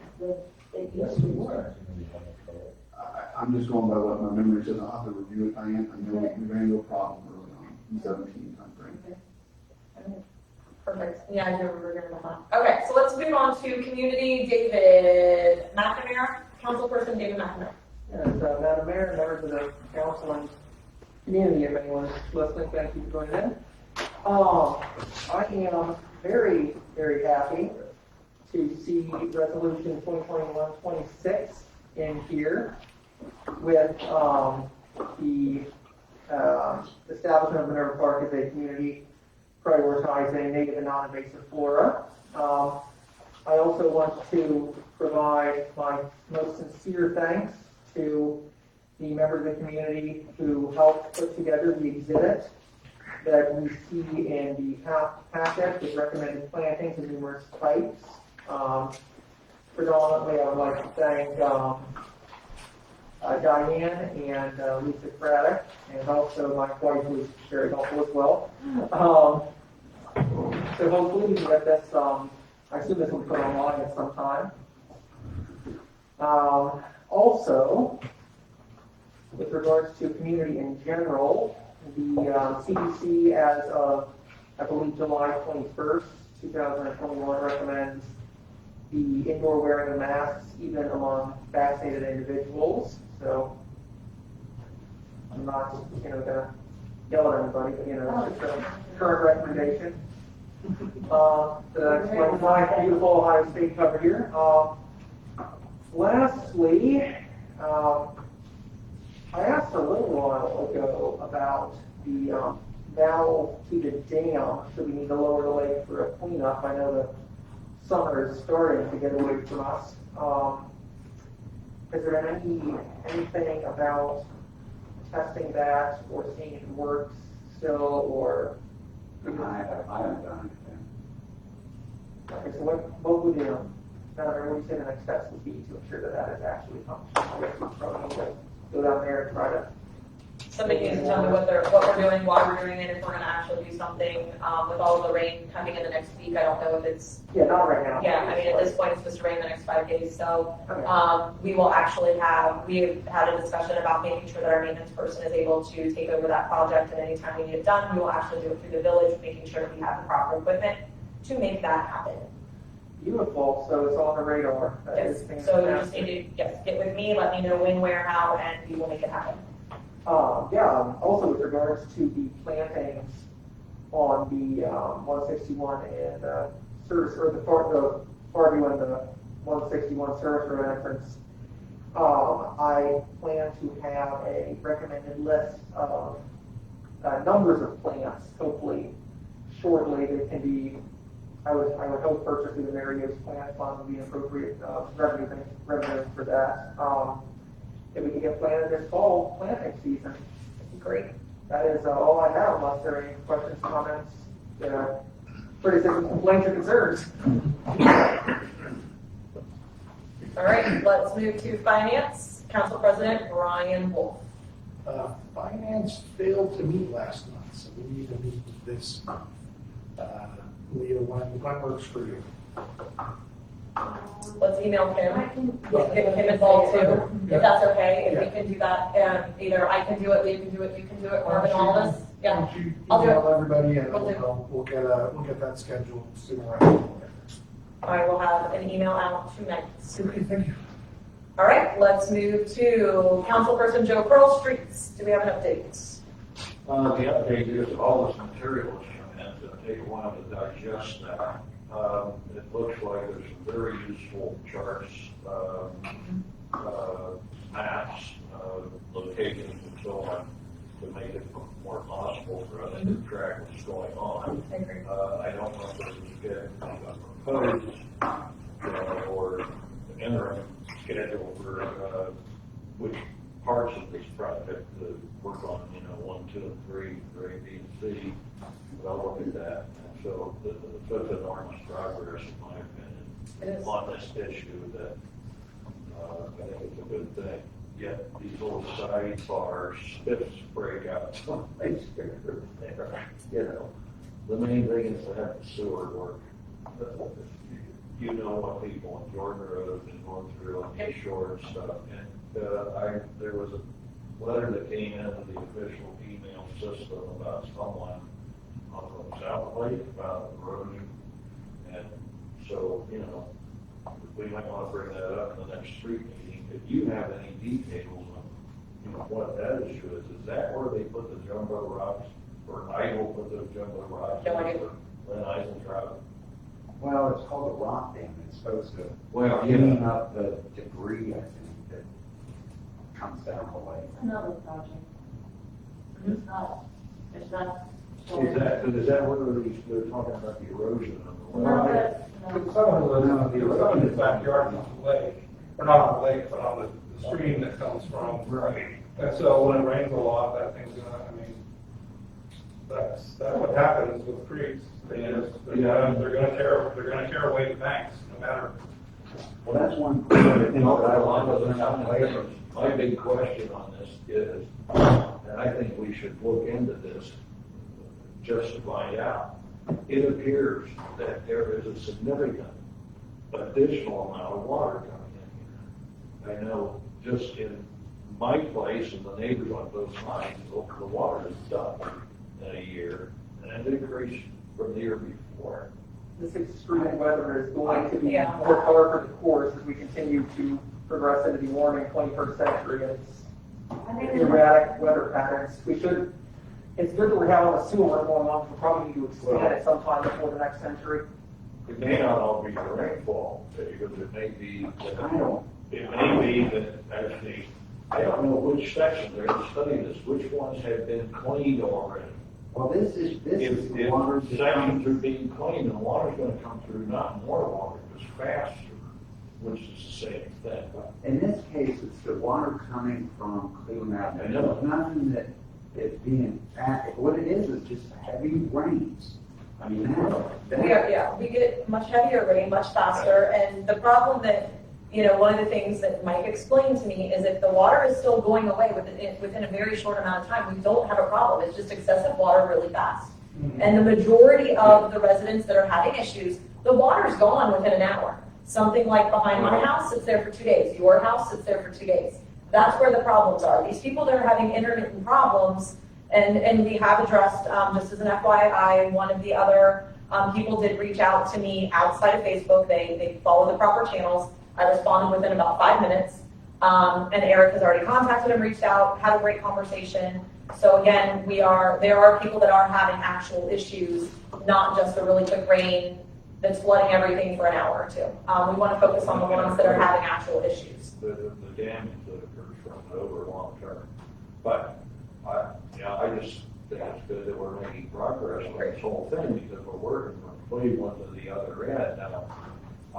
it used to work. I'm just going by what my memory says. I'll have to review it, Diane. I know we ran into a problem early on in 17 timeframe. Perfect. Yeah, I do remember hearing about that. Okay, so let's move on to community. David McNamara, councilperson David McNamara. Yes, Madam Mayor, members of the council, and community, if anyone's listening, thank you for joining in. I am very, very happy to see resolution 2021-26 in here with the establishment of Minerva Park as a community prioritizing native and non-invasive flora. I also want to provide my most sincere thanks to the members of the community who helped put together the exhibit that we see in the packet with recommended plantings of numerous types. Predominantly, I would like to thank Diane and Lisa Craddock, and also my wife was very helpful as well. So hopefully we can get this, I assume this will be put online at some time. Also, with regards to community in general, the CDC as of, I believe, July 21st, 2021 recommends the indoor wearing of masks even among vaccinated individuals. So I'm not, gonna yell at anybody, but that's just a current recommendation. That's my beautiful Ohio State cover here. Lastly, I asked a little while ago about the valve to the dam. So we need to lower the lake for a cleanup. I know the summer is starting to get away from us. Is there anything about testing that or seeing if it works still, or? I haven't done anything. Okay, so what would you, what do you say the next steps would be to ensure that that is actually functional? I guess we probably need to go down there and try to Somebody needs to tell me what we're doing, why we're doing it, if we're gonna actually do something, with all of the rain coming in the next week, I don't know if it's, Yeah, not right now. yeah, I mean, at this point, it's supposed to rain the next 5 days, so, Okay. we've had a discussion about making sure that our maintenance person is able to take over that project, and anytime we need it done, we will actually do it through the village, making sure that we have the proper equipment to make that happen. Beautiful, so it's on the radar. That Yes, is so you just fantastic. need to, yes, get with me, let me know when, where, how, and we will make it happen. Also with regards to the plantings on the 161 and service, or the Farview and the 161 service road entrance, I plan to have a recommended list of numbers of plants, hopefully shortly, that can be, I would hope purchased through the Mario's plant fund would be appropriate revenue for that. If we can get planted this fall planting season, it'd be great. That is all I have, unless there are any questions, comments, criticisms, complaints, or concerns. All right, let's move to finance. Council President Brian Wolf. Finance failed to meet last month, so we need to meet this month. Leah, when works for you? Let's email him, get him involved too, if that's okay, if we can do that, either I can do it, Leah can do it, you can do it, Marvin, all of us, yeah. Why don't you I'll do it. email everybody and Will do. we'll get that scheduled sooner rather than later. I will have an email out tonight. Okay, thank you. All right, let's move to Councilperson Joe Pearl, streets. Do we have an update? The update is all this material has come in, it's gonna take a while to digest that. It looks like there's some very useful charts, maps, locations and so on to make it more possible for us to track what's going on. I agree. I don't know if this is getting proposed, or an interim schedule for, which parts of this project to work on, 1, 2, and 3, for A, B, and C. But I'll look at that. And so such enormous progress, in my It opinion, is. on this issue that, I think it's a good thing. Yet these little sidebars, spiffs break out someplace here or there. The main thing is to have the sewer work. You know what people on Jordan Road have been going through on the shore and stuff. And there was a letter that came into the official email system about someone on the South Lake about erosion. And so, we might want to bring that up in the next street meeting. If you have any details on, what that issue is that where they put the jumbo rocks, or Idle put those jumbo rocks? No idea. Lynn Eisentraut? Well, it's called a rock dam. It's supposed to Well, clean up the debris, I think, that comes down the lake. Another project. It's not. Is that where they're talking about the erosion on the lake? No, that's, Some of the in the backyard on the lake, or not on the lake, but on the stream that comes from. Right. And so when it rains a lot, that thing's gonna, that's what happens with creeks. They're gonna tear away the banks, no matter. Well, that's one thing that I Along want with to my big question on this is, and I think we should look into this just to find out. It appears that there is a significant additional amount of water coming in here. I know just in my place and the neighbors on both sides, the water is doubled in a year, and it increased from the year before. This extreme weather is going to be Yeah. more par for the course as we continue to progress into the warming 21st century. It's erratic weather patterns. It's good that we have all the sewer going on. We'll probably need to expand it sometime before the next century. It may not all be the rainfall, because it may be, that actually, I don't know which section, they're going to study this, which ones have been cleaned already. Well, this is the water. If sections are being cleaned, the water's gonna come through, not more water, just faster, which is the same thing. In this case, it's the water coming from Cleveland Mountain. I know. It's nothing that it's being, what it is just heavy rains. I mean, We get much heavier rain, much faster, and the problem that, one of the things that Mike explained to me is if the water is still going away within a very short amount of time, we don't have a problem. It's just excessive water really fast. And the majority of the residents that are having issues, the water's gone within an hour. Something like behind my house sits there for 2 days. Your house sits there for 2 days. That's where the problems are. These people that are having intermittent problems, and we have addressed, just as an FYI, one of the other people did reach out to me outside of Facebook. They follow the proper channels. I responded within about 5 minutes. And Eric has already contacted him, reached out, had a great conversation. So again, there are people that are having actual issues, not just a really quick rain that's flooding everything for an hour or two. We want to focus on the ones that are having actual issues. The damage that occurs from it over long term. But I just think it's good that we're making progress on this whole thing because we're working from Cleveland to the other end. Now,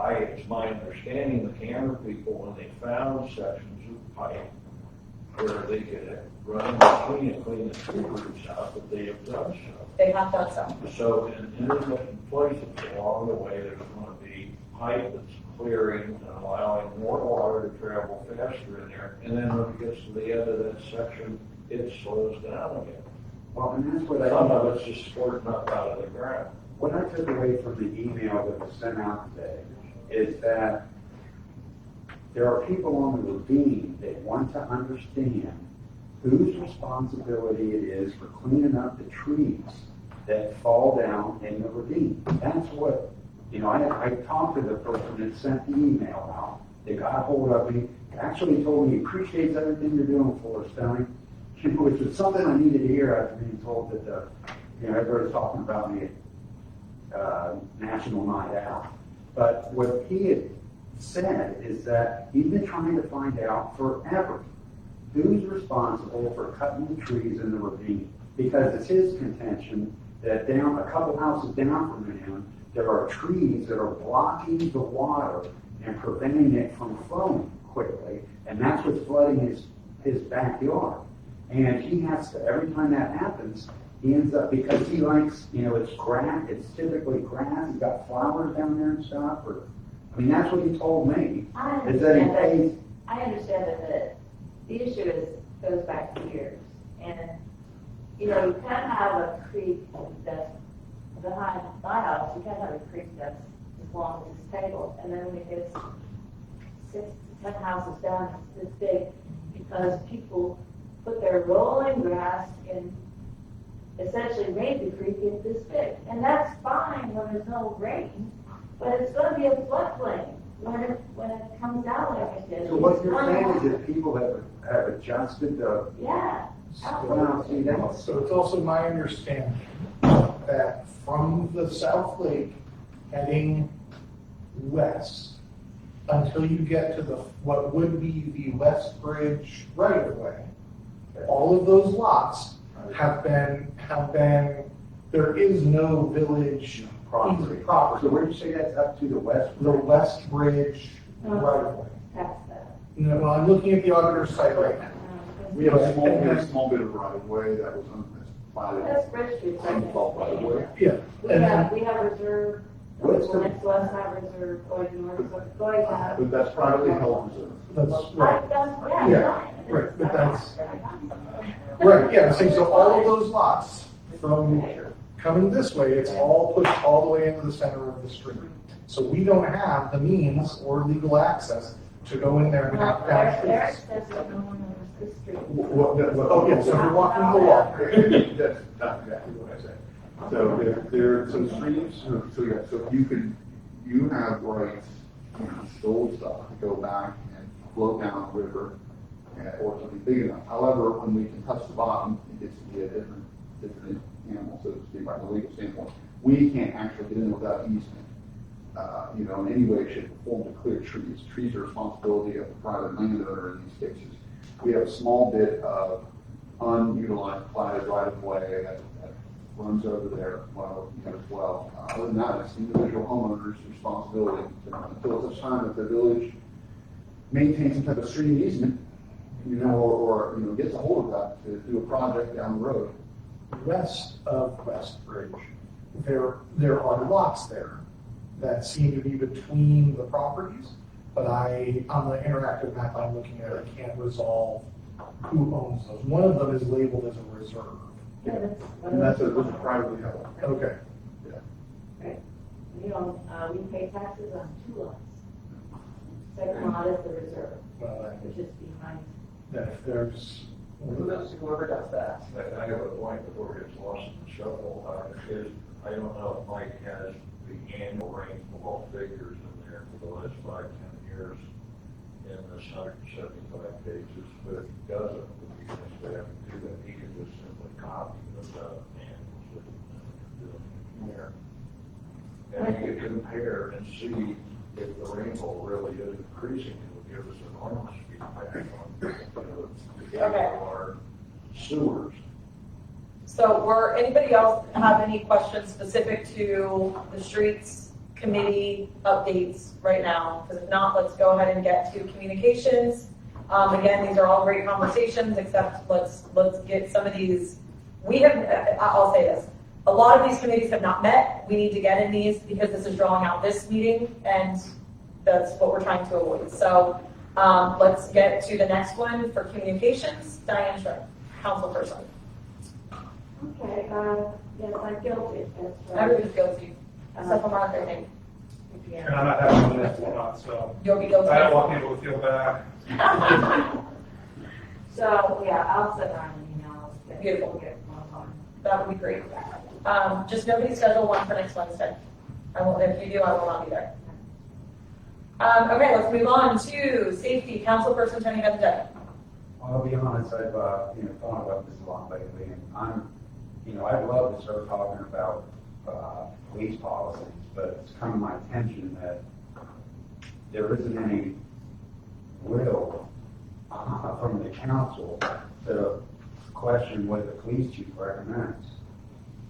it's my understanding the camera people, when they found sections of pipe where they could run in between and clean the tree roots out, that they have done so. They have done so. So in intermittent places along the way, there's going to be pipe that's clearing and allowing more water to travel faster in there. And then when it gets to the end of that section, it slows down again. Well, and that's what Some of it's just squirting up out of the ground. what I took away from the email that was sent out today is that there are people on the ravine that want to understand whose responsibility it is for cleaning up the trees that fall down in the ravine. That's what, I talked to the person that sent the email out. They got a hold of me, actually told me he appreciates everything you're doing for us, Tony, which was something I needed to hear after being told that, everybody's talking about me at National Night Out. But what he had said is that he's been trying to find out forever who's responsible for cutting the trees in the ravine. Because it's his contention that down a couple houses down from him, there are trees that are blocking the water and preventing it from flowing quickly. And that's what's flooding his backyard. And he has to, every time that happens, he ends up, because he likes, it's grass, it's typically grass, he's got flowers down there and stuff, that's what he told me. I Is that he understand pays, I understand that the issue goes back years. And, you can't have a creek that's behind my house, you can't have a creek that's as long as this table. And then when it gets 6 to 10 houses down, it's this big, because people put their rolling grass in, essentially made the creek get this big. And that's fine when there's no rain, but it's going to be a floodplain when it comes down like it did. so what you're saying is that people have adjusted the, Yeah. well, see, that's, So it's also my understanding that from the South Lake heading west until you get to what would be the West Bridge right of way, all of those lots have been, there is no village property. property. So where'd you say that's up to the west? The West Bridge right of way. That's that. Well, I'm looking at the auditor's site right now. We have a small bit of right of way that was platted. That's Bridge Street. Undeveloped right of way. Yeah. We have reserve, What's the- next to us have reserve, going north, going to. But that's privately held reserve. That's right. Yeah. Right, but that's, right, yeah, see, so all of those lots from coming this way, it's all pushed all the way into the center of the street. So we don't have the means or legal access to go in there and knock down Eric trees. says that no one owns this street. Oh, yeah, so you're walking the walk. That's not exactly what I said. So there are some streams, so you have rights, old stuff to go back and flow down the river or something big enough. However, when we can touch the bottom, it gets to be a different animal, so to speak, by the legal standpoint. We can't actually get in without easement, in any way, shape, or form to clear trees. Trees are responsibility of the private landowner in these cases. We have a small bit of unutilized platted right of way that runs over there as well. Other than that, it's the individual homeowner's responsibility until such time that the village maintains some type of stream easement, or gets a hold of that to do a project down the road. West of West Bridge, there are lots there that seem to be between the properties, but on the interactive map I'm looking at, I can't resolve who owns those. One of them is labeled as a reserve. Yeah, that's one And of that's a privately held. Okay. we don't, we pay taxes on 2 lots. Second lot is the reserve, Well, which is behind. then if there's, Whoever does that. I have a point before it gets lost in the shuffle, I don't know if Mike has the annual rainfall figures in there for the last 5, 10 years in this 175 pages, but if he doesn't, would be nice to have him do that, he could just simply copy those annuals that do in there. And you could compare and see if the rainfall really is increasing, it would give us enormous feedback on, the behavior of our sewers. So anybody else have any questions specific to the streets committee updates right now? Because if not, let's go ahead and get to communications. Again, these are all great conversations, except let's get some of these. I'll say this. A lot of these committees have not met. We need to get in these because this is drawing out this meeting, and that's what we're trying to avoid. So let's get to the next one for communications. Diane Shrek, councilperson. Okay, yes, I'm guilty. Everybody's guilty, except for Mark, I think. And I'm not having this one, so You'll be guilty. I don't want people to feel bad. So, yeah, I'll send around an email. Beautiful. We'll get one on. That would be great. Just nobody schedule one for next Wednesday. I won't, if you do, I will not be there. Okay, let's move on to safety, councilperson Tony Benedetto. I'll be honest, I've, thought about this a lot lately, and I'd love to start talking about, police policies, but it's come to my attention that there isn't any will, from the council to question what the police chief recommends.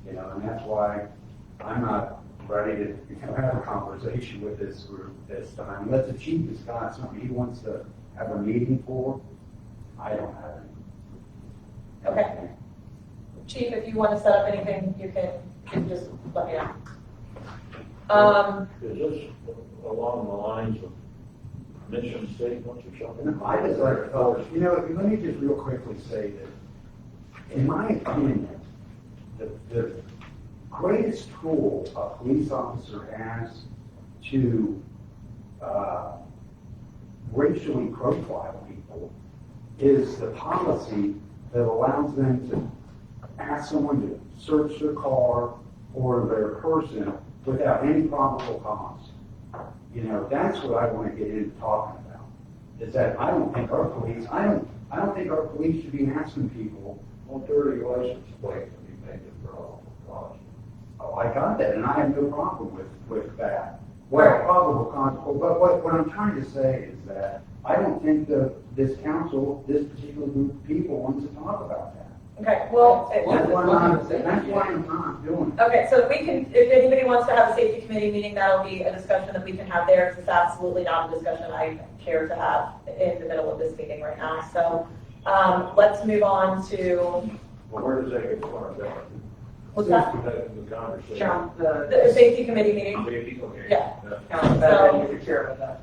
And that's why I'm not ready to have a conversation with this group this time. Unless the chief has got something he wants to have a meeting for, I don't have any. Okay. Chief, if you want to set up anything, you can just let me know. Is this along the lines of mission statements or something? I just like, let me just real quickly say that, in my opinion, the greatest tool a police officer has to racially profile people is the policy that allows them to ask someone to search their car or their person without any probable cause. That's what I want to get into talking about. Is that I don't think our police should be asking people. Well, dirty license plate can be made a probable cause. Oh, I got that, and I have no problem with that. Well, probable cause, but what I'm trying to say is that I don't think this council, this particular group of people wants to talk about that. Okay, well, That's why I'm not doing it. okay, so we can, if anybody wants to have a safety committee meeting, that'll be a discussion that we can have there, because it's absolutely not a discussion I care to have in the middle of this meeting right now. So let's move on to, Well, where does that get started? what's that? The conversation. Count The safety committee meeting? Safety, okay. Yeah. Count that, and you're chair of that.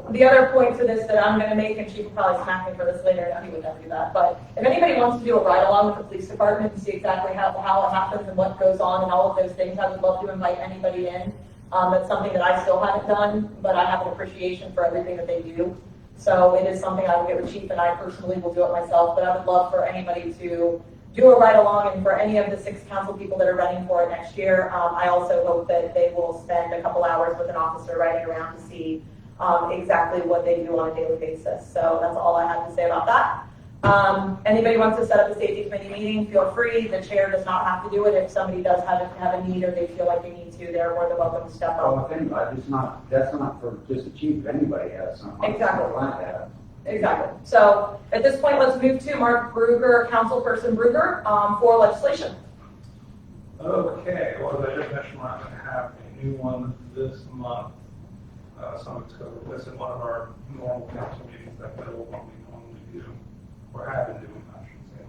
The other point to this that I'm going to make, and Chief will probably smack me for this later, no, he would never do that, but if anybody wants to do a ride-along with the police department and see exactly how it happens and what goes on and all of those things, I would love to invite anybody in. That's something that I still haven't done, but I have an appreciation for everything that they do. So it is something I will get with Chief, and I personally will do it myself, but I would love for anybody to do a ride-along, and for any of the 6 council people that are running for it next year, I also hope that they will spend a couple hours with an officer riding around to see exactly what they do on a daily basis. So that's all I have to say about that. Anybody wants to set up a safety committee meeting, feel free. The chair does not have to do it. If somebody does have a need or they feel like they need to, they're more than welcome to step up. Well, if anybody, that's not for just the chief, if anybody has something. Exactly. Like that. Exactly. So at this point, let's move to Mark Bruger, Councilperson Bruger, for legislation. Okay, well, as I just mentioned, we're not going to have a new one this month. Some of it's covered this in one of our normal council meetings that will what we normally do, or have been doing, I shouldn't say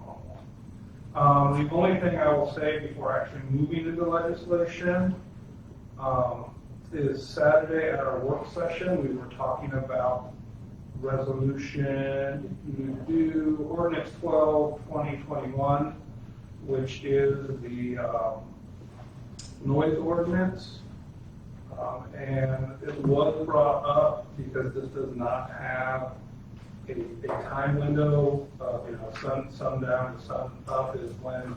normal. The only thing I will say before actually moving to the legislation is Saturday at our work session. We were talking about resolution, ordinance 12/2021, which is the noise ordinance. And it was brought up because this does not have a time window of, sundown to sun up is when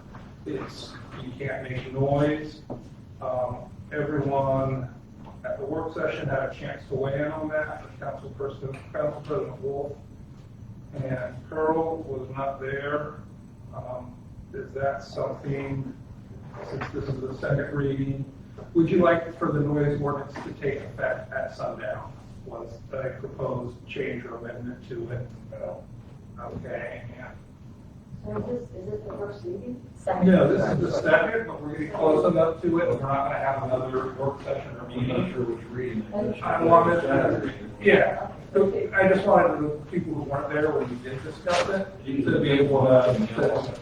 you can't make noise. Everyone at the work session had a chance to weigh in on that. Council President Wolf and Curl was not there. Is that something, since this is the second reading, would you like for the noise ordinance to take effect at sundown? Was a proposed change or amendment to it? Okay. So is this the first reading? No, this is the second, but we're getting close enough to it. We're not going to have another work session or I'm not meeting. sure which reading. I wanted to, yeah. So I just wanted the people who weren't there when we did discuss it to be able to.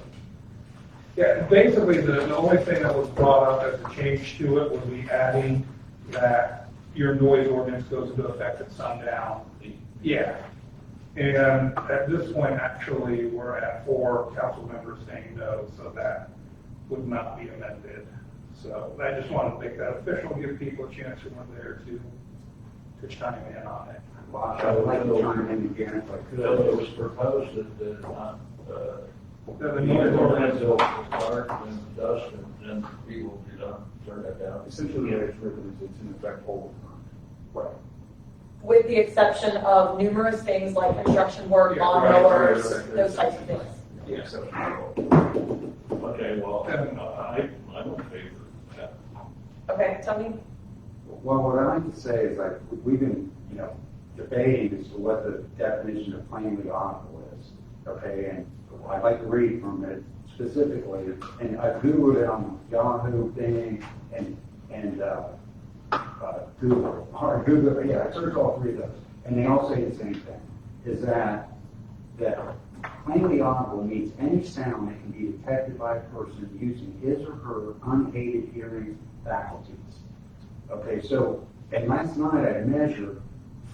Yeah, basically the only thing that was brought up as a change to it would be adding that your noise ordinance goes into effect at sundown. Yeah. And at this point, actually, we're at 4 council members saying no, so that would not be amended. So I just wanted to make that official, give people a chance who weren't there to chime in on it. Well, I would like to chime in again if I could. So it was proposed that, The the noise ordinance, will start and dusk and people, turn that down. Essentially, the way it's written is it's in effect all the time. right. With the exception of numerous things like construction work, lawn mowers, those types of things. Yes. Okay, well, I'm in favor of that. Okay, tell me. Well, what I like to say is like, we've been, debating as to what the definition of plainly audible is, okay? And I'd like to read from it specifically, and I Googled it on Yahoo, Bing, and Google, or Google, yeah, I searched all 3 of those, and they all say the same thing, is that plainly audible means any sound that can be detected by a person using his or her unaided hearing faculties. Okay, so, and last night I measured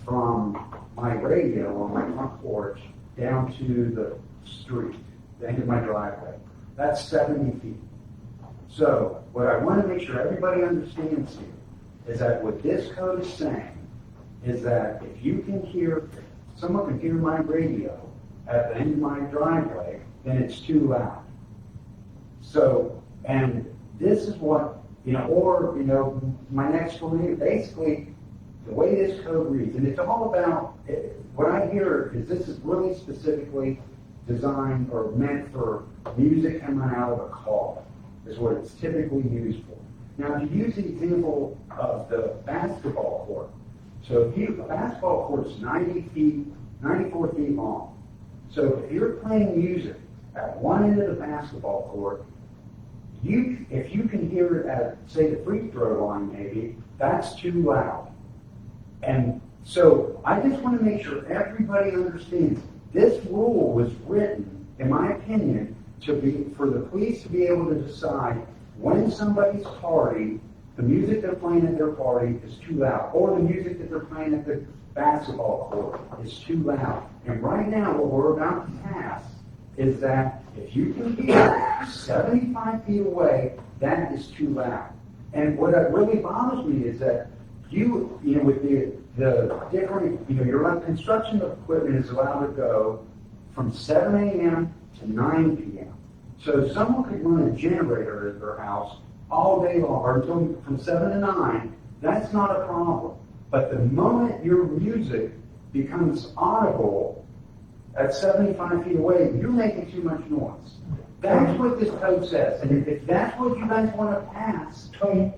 from my radio on my front porch down to the street, the end of my driveway. That's 70 feet. So, what I want to make sure everybody understands here is that what this code is saying is that if you can hear, if someone can hear my radio at the end of my driveway, then it's too loud. So, and this is what, my next one, basically, the way this code reads, and it's all about, what I hear is this is really specifically designed or meant for music coming out of a car, is what it's typically used for. Now, to use the example of the basketball court, so if the basketball court's 94 feet long. So if you're playing music at one end of the basketball court, if you can hear it at, say, the free throw line maybe, that's too loud. And so I just want to make sure everybody understands this rule was written, in my opinion, for the police to be able to decide when somebody's party, the music they're playing at their party is too loud, or the music that they're playing at the basketball court is too loud. And right now, what we're about to pass is that if you can hear 75 feet away, that is too loud. And what really bothers me is that with the different, your construction equipment is allowed to go from 7 a.m. to 9 p.m. So someone could run a generator at their house all day long, or until from 7 to 9, that's not a problem. But the moment your music becomes audible at 75 feet away, you're making too much noise. That's what this code says. And if that's what you guys want to pass, Tony,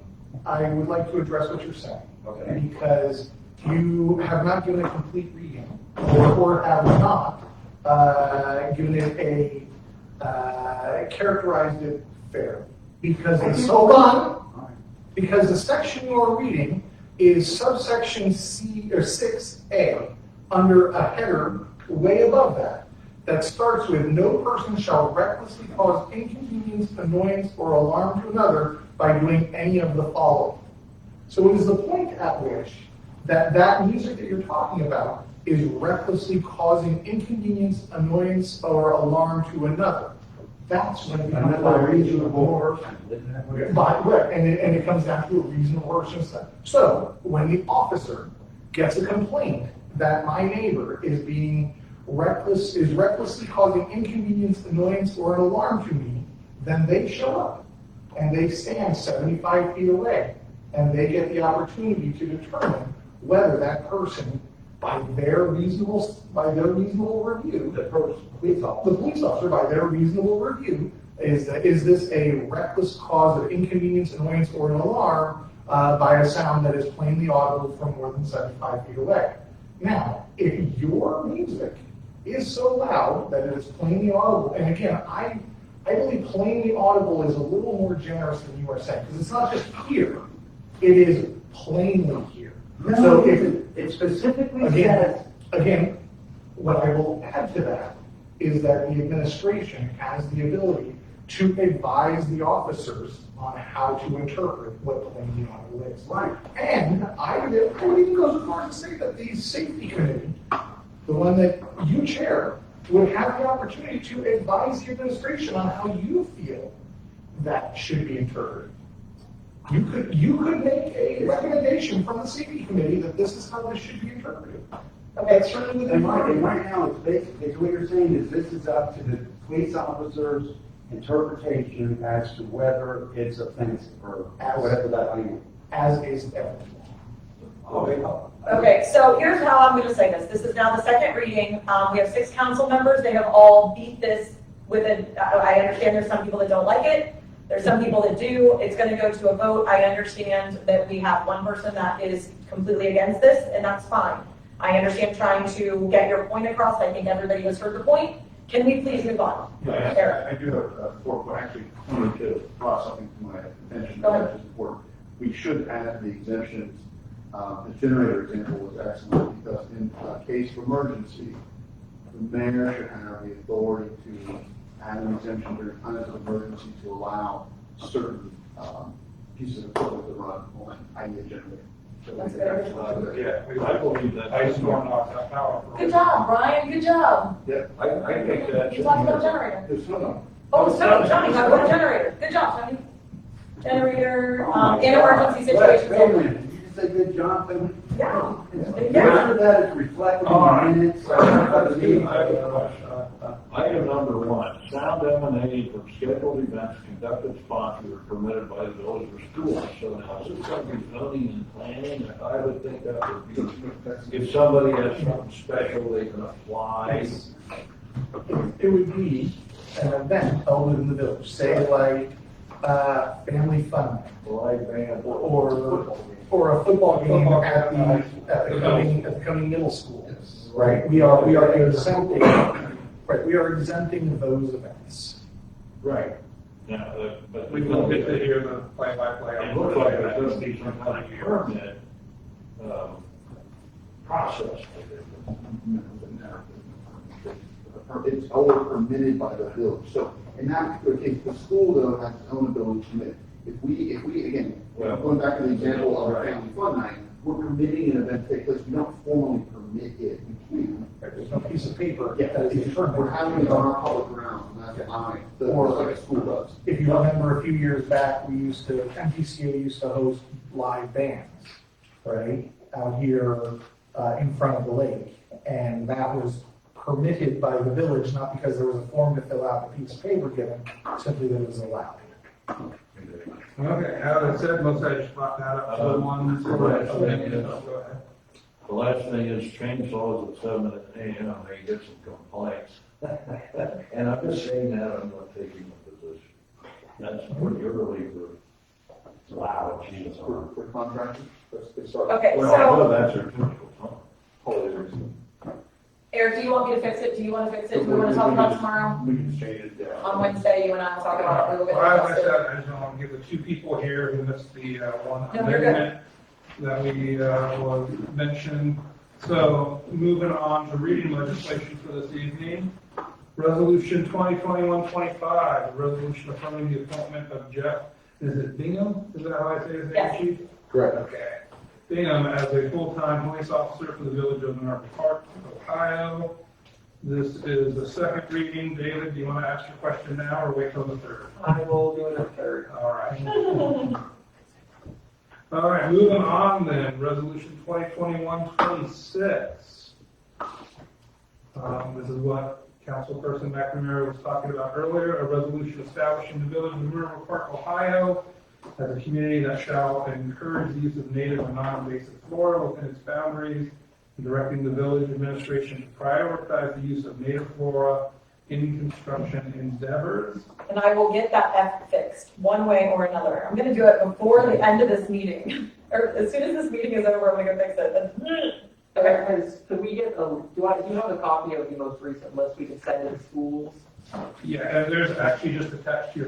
I would like to address what you're saying. Okay. Because you have not given a complete reading, or have not given it characterized it fair. Because because the section you're reading is subsection C or 6A under a header way above that starts with no person shall recklessly cause inconvenience, annoyance, or alarm to another by doing any of the following. So it is the point at which that music that you're talking about is recklessly causing inconvenience, annoyance, or alarm to another. That's when it becomes a reasonable right, and it comes down to a reasonable person. So when the officer gets a complaint that my neighbor is recklessly causing inconvenience, annoyance, or an alarm to me, then they show up and they stand 75 feet away and they get the opportunity to determine whether that person, by their reasonable review, the police officer, by their reasonable review, is this a reckless cause of inconvenience, annoyance, or an alarm by a sound that is plainly audible from more than 75 feet away. Now, if your music is so loud that it is plainly audible, and again, I believe plainly audible is a little more generous than you are saying, because it's not just here, it is plainly here. No, So if it specifically says, Again, what I will add to that is that the administration has the ability to advise the officers on how to interpret what plainly audible is. right, And I would even go so far as to say that the safety committee, the one that you chair, would have the opportunity to advise the administration on how you feel that should be interpreted. You could make a recommendation from the safety committee that this is how this should be interpreted. That's certainly within and my. right now, it's basically, what you're saying is this is up to the police officer's interpretation as to whether it's offensive or whatever that means. As is evidence. Okay, so here's how I'm going to say this. This is now the second reading. We have 6 council members. They have all beat this with I understand there's some people that don't like it. There's some people that do. It's going to go to a vote. I understand that we have one person that is completely against this, and that's fine. I understand trying to get your point across. I think everybody has heard the point. Can we please move on? Eric. I do have 4 points, actually, wanted to draw something to my attention Go ahead. that is important. We should add the exemptions. The generator example was excellent because in case of emergency, the mayor should have the authority to add an exemption during times of emergency to allow certain pieces of equipment to run on i.e. generator. So That's we good. can- Yeah, I believe that. I just want to knock that power. Good job, Brian. Good job. Yeah. I think that. You talked about generator. There's no. Oh, Tony, talk about generator. Good job, Tony. Generator, in emergency situations. Wait a minute, did you just say good job, Tony? Yeah. None of that is reflected in the minutes. Item number 1, sound emanating from scheduled events conducted, sponsored, or permitted by the village or school. So now, is this going to be zoning and planning? I would think that would be, if somebody has something special, they can apply. It would be an event held within the village, say like family fun night, Live band. or a football game at the coming middle school. Right, we are exempting those events. Right. Yeah, but. We will get to hear the play-by-play. It looks like there's going to be some kind of permit, process. It's always permitted by the village. So in that particular case, the school though has its own ability to permit. If we again, going back to the example of our family fun night, we're permitting an event to take place. We don't formally permit it. We can. There's no piece of paper Yeah, that is determined. we're having it on our public grounds, and that's fine. Or Like a school does. If you remember a few years back, MPCA used to host live bands, right, out here in front of the lake. And that was permitted by the village, not because there was a form to fill out, a piece of paper given, simply that it was allowed. Okay, as I said, most I just brought that up to the ones. Go ahead. The last thing is chainsaws at 7 a.m., they get some complaints. And I'm just saying that, I'm not taking a position. That's pretty early for loud chainsaws. For contractors, they start. Okay, Well, I know so, that's their typical time. Eric, do you want me to fix it? Do you want to fix it? Do we want to talk about it tomorrow? We can change it down. On Wednesday, you and I will talk about it. We will get Well, as I it. said, I just want to give the 2 people here who missed the one No, you're good. amendment that we will mention. So moving on to reading legislation for this evening. Resolution 2021-25, resolution affirming the appointment of Jeff, is it Bingham? Is that how I say his name, Yes. Chief? Correct. Okay. Bingham as a full-time police officer for the village of Minerva Park, Ohio. This is the second reading. David, do you want to ask your question now or wait till the third? I will do it a third. All right. All right, moving on then, resolution 2021-26. This is what Councilperson McNamara was talking about earlier, a resolution establishing the village of Minerva Park, Ohio as a community that shall encourage the use of native and non-invasive flora within its boundaries, and directing the village administration to prioritize the use of native flora in construction endeavors. And I will get that F fixed, one way or another. I'm gonna do it before the end of this meeting, or as soon as this meeting is over, I'm gonna go fix it. Okay. Could we get do you have a copy of the most recent list we can send to the schools? Yeah, and there's actually just attached to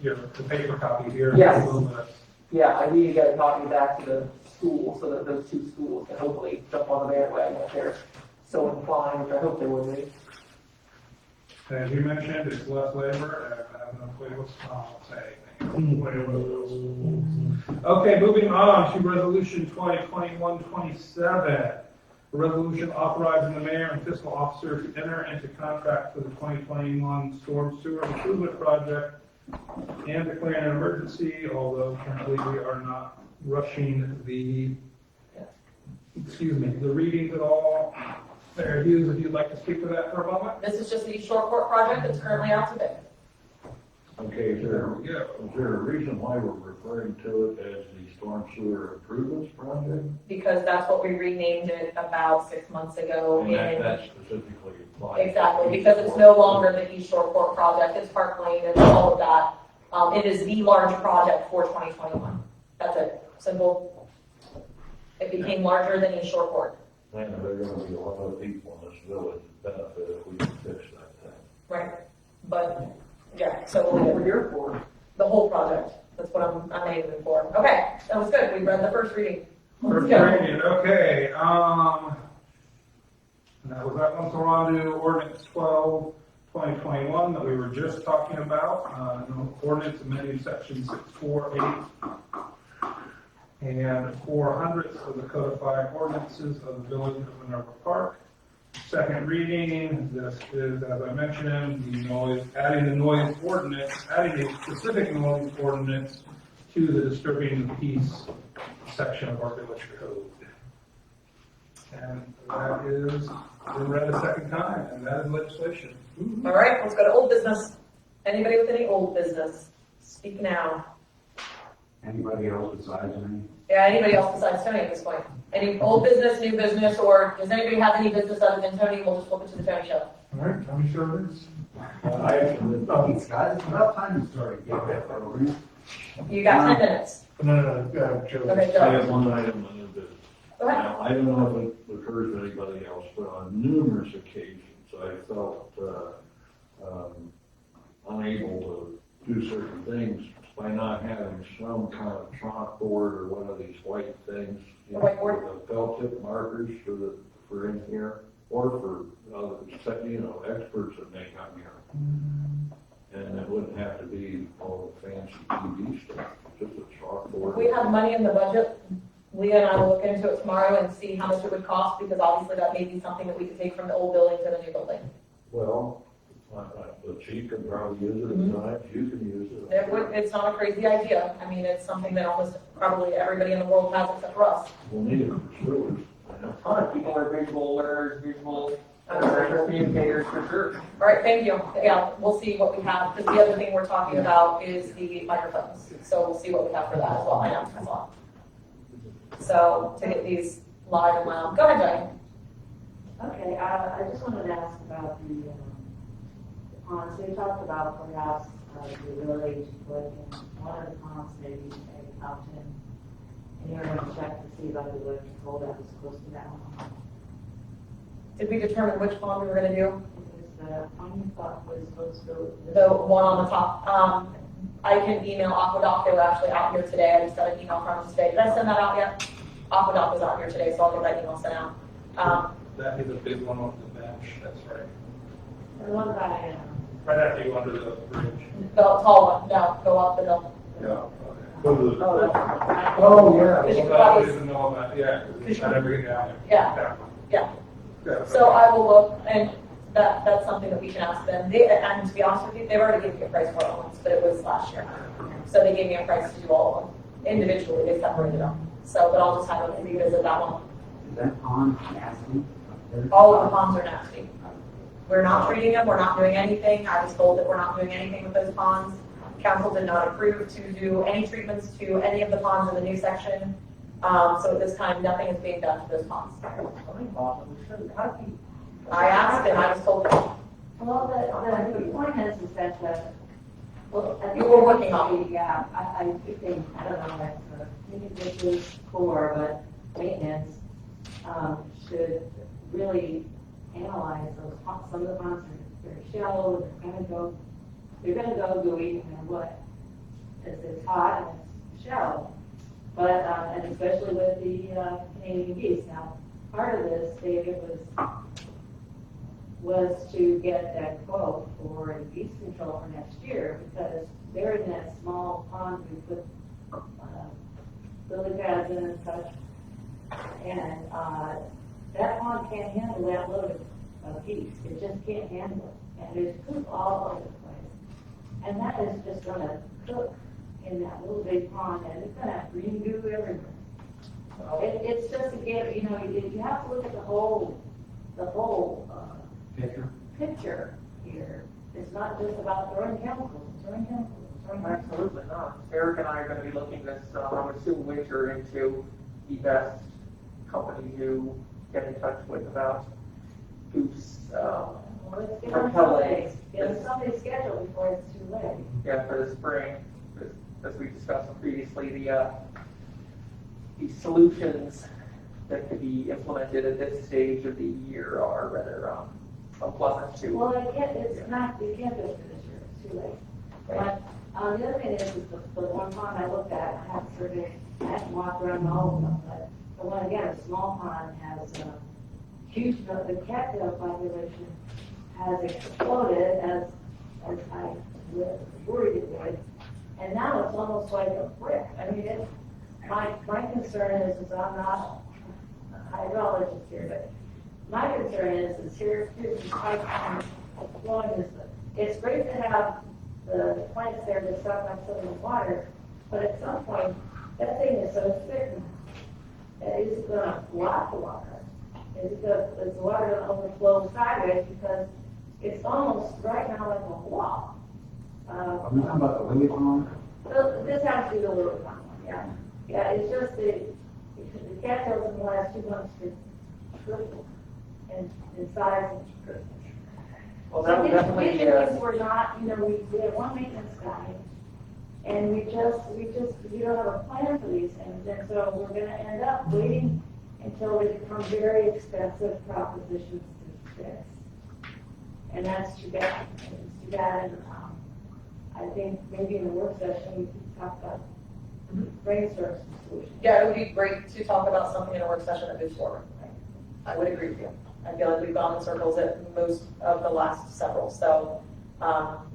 your the paper copy here. Yes. a little bit. Yeah, I need to get a copy back to the school so that those two schools can hopefully jump on the bandwagon if they're so inclined, which I hope they would be. As you mentioned, it's less labor, and I have no clue what's saying. Okay, moving on to resolution 2021-27. A resolution authorizing the mayor and fiscal officer to enter into contract for the 2021 storm sewer improvement project and declaring an emergency, although currently we are not rushing the readings at all. Mayor Hughes, if you'd like to speak to that for a moment? This is just the short court project that's currently out to bid. Okay, There we go. is there a reason why we're referring to it as the storm sewer improvements project? Because that's what we renamed it about 6 months ago. And in that specifically applies. Exactly, because it's no longer the East Shore Court project, it's Park Lane and all of that. It is the large project for 2021. That's it, simple. It became larger than East Shore Court. And there are gonna be a lot of people in this village that benefit if we can fix that thing. Right, but, yeah, so What we're here for. the whole project, that's what I'm aiming for. Okay, that was good, we read the first reading. Let's First go. reading, okay, that was that one, so we're on to ordinance 12-2021 that we were just talking about. Ordinance amending section 648 and 400 of the codified ordinances of the village of Minerva Park. Second reading, this is, as I mentioned, the noise, adding a specific noise ordinance to the disturbing the peace section of our village code. And that is been read a second time, and that is legislation. All right, let's go to old business. Anybody with any old business? Speak now. Anybody else besides me? Yeah, anybody else besides Tony at this point? Any old business, new business, or does anybody have any business other than Tony? We'll just flip it to the Tony show. All right, Tony Shoulders. I actually, These guys, it's about time to start getting that over. You got 10 minutes. No, Joe. Okay, I Joe. have one item on new business. Go ahead. Now, I don't know if it occurs to anybody else, but on numerous occasions, I felt unable to do certain things by not having some kind of chalkboard or one of these white things. A whiteboard? With the felt tip markers for in here, or for experts that may come here. And it wouldn't have to be all the fancy TV stuff, just a chalkboard. We have money in the budget. Leah and I will look into it tomorrow and see how much it would cost, because obviously that may be something that we could take from the old building to the new building. Well, the chief can probably use it at times, you can use it. It's not a crazy idea. I mean, it's something that almost probably everybody in the world has except for us. We'll need it for sewers. A ton of people are visual learners, visual communicators for sure. All right, thank you. Yeah, we'll see what we have, because the other thing we're talking about is the microphones. So we'll see what we have for that as well. I know, that's all. So to get these live and loud. Go ahead, Jenny. Okay, I just wanted to ask about the ponds. We talked about perhaps the village put in one of the ponds, maybe a fountain. And you're going to check to see about the electric pole that was close to that one. Did we determine which pond we were going to do? It was the one you thought was supposed to. The one on the top. I can email Aqueduct. They were actually out here today. I just got an email from them today. Did I send that out yet? Aqueduct was out here today, so I'll get that email sent out. That is a big one off the bench, that's right. The one by, Right after you under the bridge. The tall one. No, go up the hill. Yeah. Okay. Go to the. Oh, that's, Oh, yeah. Because you Well, probably- I didn't know about, yeah, not everything down there. Yeah. Yeah. So I will look, and that's something that we can ask them. And to be honest with you, they've already given me a price for it once, but it was last year. So they gave me a price to do all of them. Individually, they separated them. So, but I'll just have them revisit that one. Is that pond nasty? All of the ponds are nasty. We're not treating them, we're not doing anything. I was told that we're not doing anything with those ponds. Council did not approve to do any treatments to any of the ponds in the new section. So at this time, nothing is being done to those ponds. I asked and I was told, Well, the point is that well, I think You were working on Yeah, I think, I don't know, that's, maybe this is core, but maintenance, should really analyze those ponds. Some of the ponds are very shallow, they're gonna go gooey no matter what. It's hot and it's shallow. But, and especially with the, Canadian geese. Now, part of this, David, was to get that quote for the geese control for next year, because they're in that small pond we put, lily pads in and such. And, that pond can't handle that load of geese. It just can't handle it. And there's poop all over the place. And that is just gonna cook in that little big pond, and it's gonna have green goo everywhere. It's just, again, you have to look at the whole, picture here. It's not just about throwing chemicals. absolutely not. Eric and I are gonna be looking this, I would assume winter, into the best company to get in touch with about goose, Well, let's get Or on Pele. somebody scheduled before it's too late. yeah, for the spring. As we discussed previously, the solutions that could be implemented at this stage of the year are rather unpleasant to. Well, you can't do it for this year, it's too late. But, the other thing is the one pond I looked at, I had surveyed, I hadn't walked around all of them, but the one, again, a small pond has a huge, the cattail population has exploded as I worried it would. And now it's almost like a brick. I mean, my concern is I'm not a hydrologist here, but my concern is here's the pipe flowing this. It's great to have the plants there to stop my filling of water, but at some point, that thing is so thick. Is it going to block the water? Is the water going to overflow sideways, because it's almost right now like a wall. Are we talking about the lily pond? So this has to be the little one, yeah. Yeah, it's just the cattails in the last 2 months have tripled in size and tripled. Well, that would definitely be These were not, we had one maintenance guy, and we don't have a plan for these things, and so we're gonna end up waiting until they become very expensive propositions to fix. And that's too bad. It's too bad, and, I think maybe in the work session, we could talk about brainstorm some solutions. yeah, it would be great to talk about something in a work session that moves forward. I would agree with you. I feel like we've gone in circles at most of the last several. So,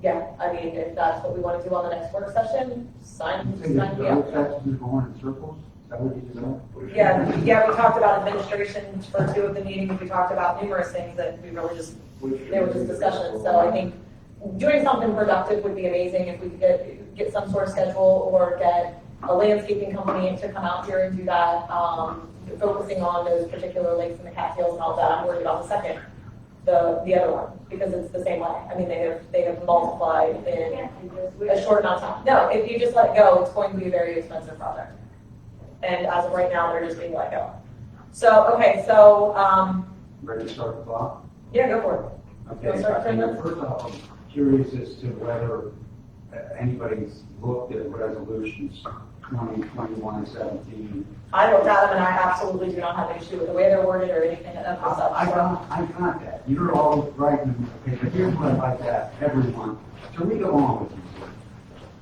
yeah, I mean, if that's what we want to do on the next work session, sign me up. Sections going in circles? Is that what you said? Yeah, we talked about administration for 2 of the meetings. We talked about numerous things that we really just, they were just discussions. So I think doing something productive would be amazing if we could get some sort of schedule or get a landscaping company to come out here and do that, focusing on those particular lakes and the cattails and all that. I'm worried about the second, the other one, because it's the same way. I mean, they have multiplied in a short amount of time. No, if you just let it go, it's going to be a very expensive project. And as of right now, they're just being let go. So, okay, so, Ready to start the clock? yeah, go for it. You wanna start, Brendan? First off, I'm curious as to whether anybody's looked at resolutions 2021-17. I looked at them and I absolutely do not have an issue with the way they're worded or anything of the stuff. I got that. You're all right. Okay, but here's what I'd like to ask everyone to read along with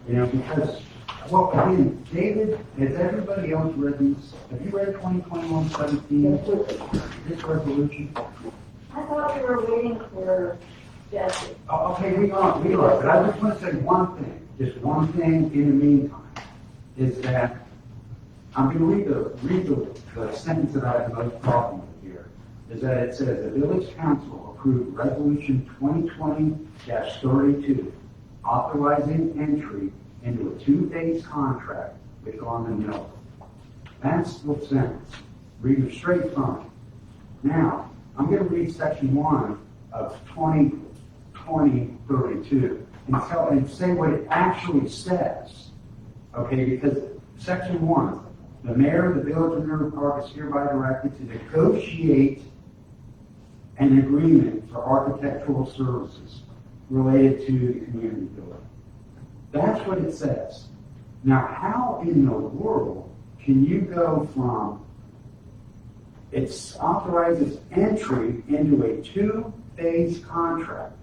you. Because, well, again, David, has everybody else read these? Have you read 2021-17, this resolution? I thought we were waiting for Jesse. Oh, okay, we are, but I just want to say one thing, just one thing in the meantime. is that, I'm gonna read the sentence that I have the most problem with here, is that it says, the village council approved resolution 2020-32, authorizing entry into a two-phase contract with Garmin Miller. That's the sentence. Read it straight from it. Now, I'm going to read section 1 of 2020-32 and say what it actually says. Okay, because section 1, the mayor of the village of Mineral Park is hereby directed to negotiate an agreement for architectural services related to the community building. That's what it says. Now, how in the world can you go from it authorizes entry into a two-phase contract?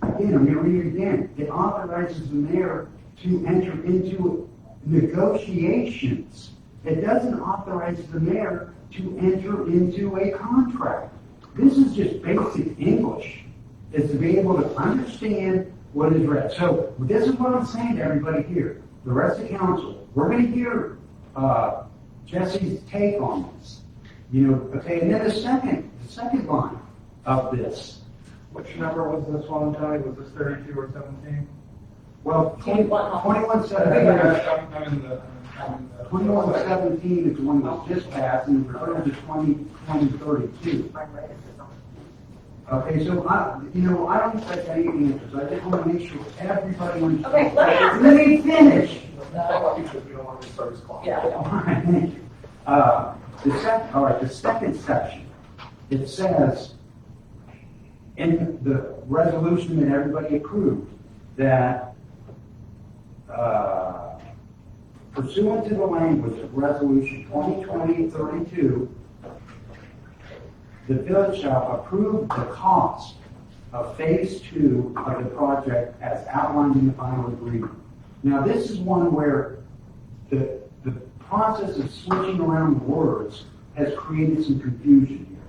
Again, I'm going to read it again. It authorizes the mayor to enter into negotiations. It doesn't authorize the mayor to enter into a contract. This is just basic English, is to be able to understand what is read. So this is what I'm saying to everybody here. The rest of the council, we're going to hear Jesse's take on this. You know, okay, and then the second line of this. Which number was this one, Tony? Was this 32 or 17? Well, 2117 is the one that was just passed, and it refers to 2032. Okay, so I don't expect any answers. I just want to make sure everybody understands. Okay, let me ask Let me finish. We don't want to start his clock. Yeah. All right, thank you. The second section, it says in the resolution that everybody approved that pursuant to the language of resolution 2020-32, the village shall approve the cost of phase 2 of the project as outlined in the final agreement. Now, this is one where the process of switching around the words has created some confusion here.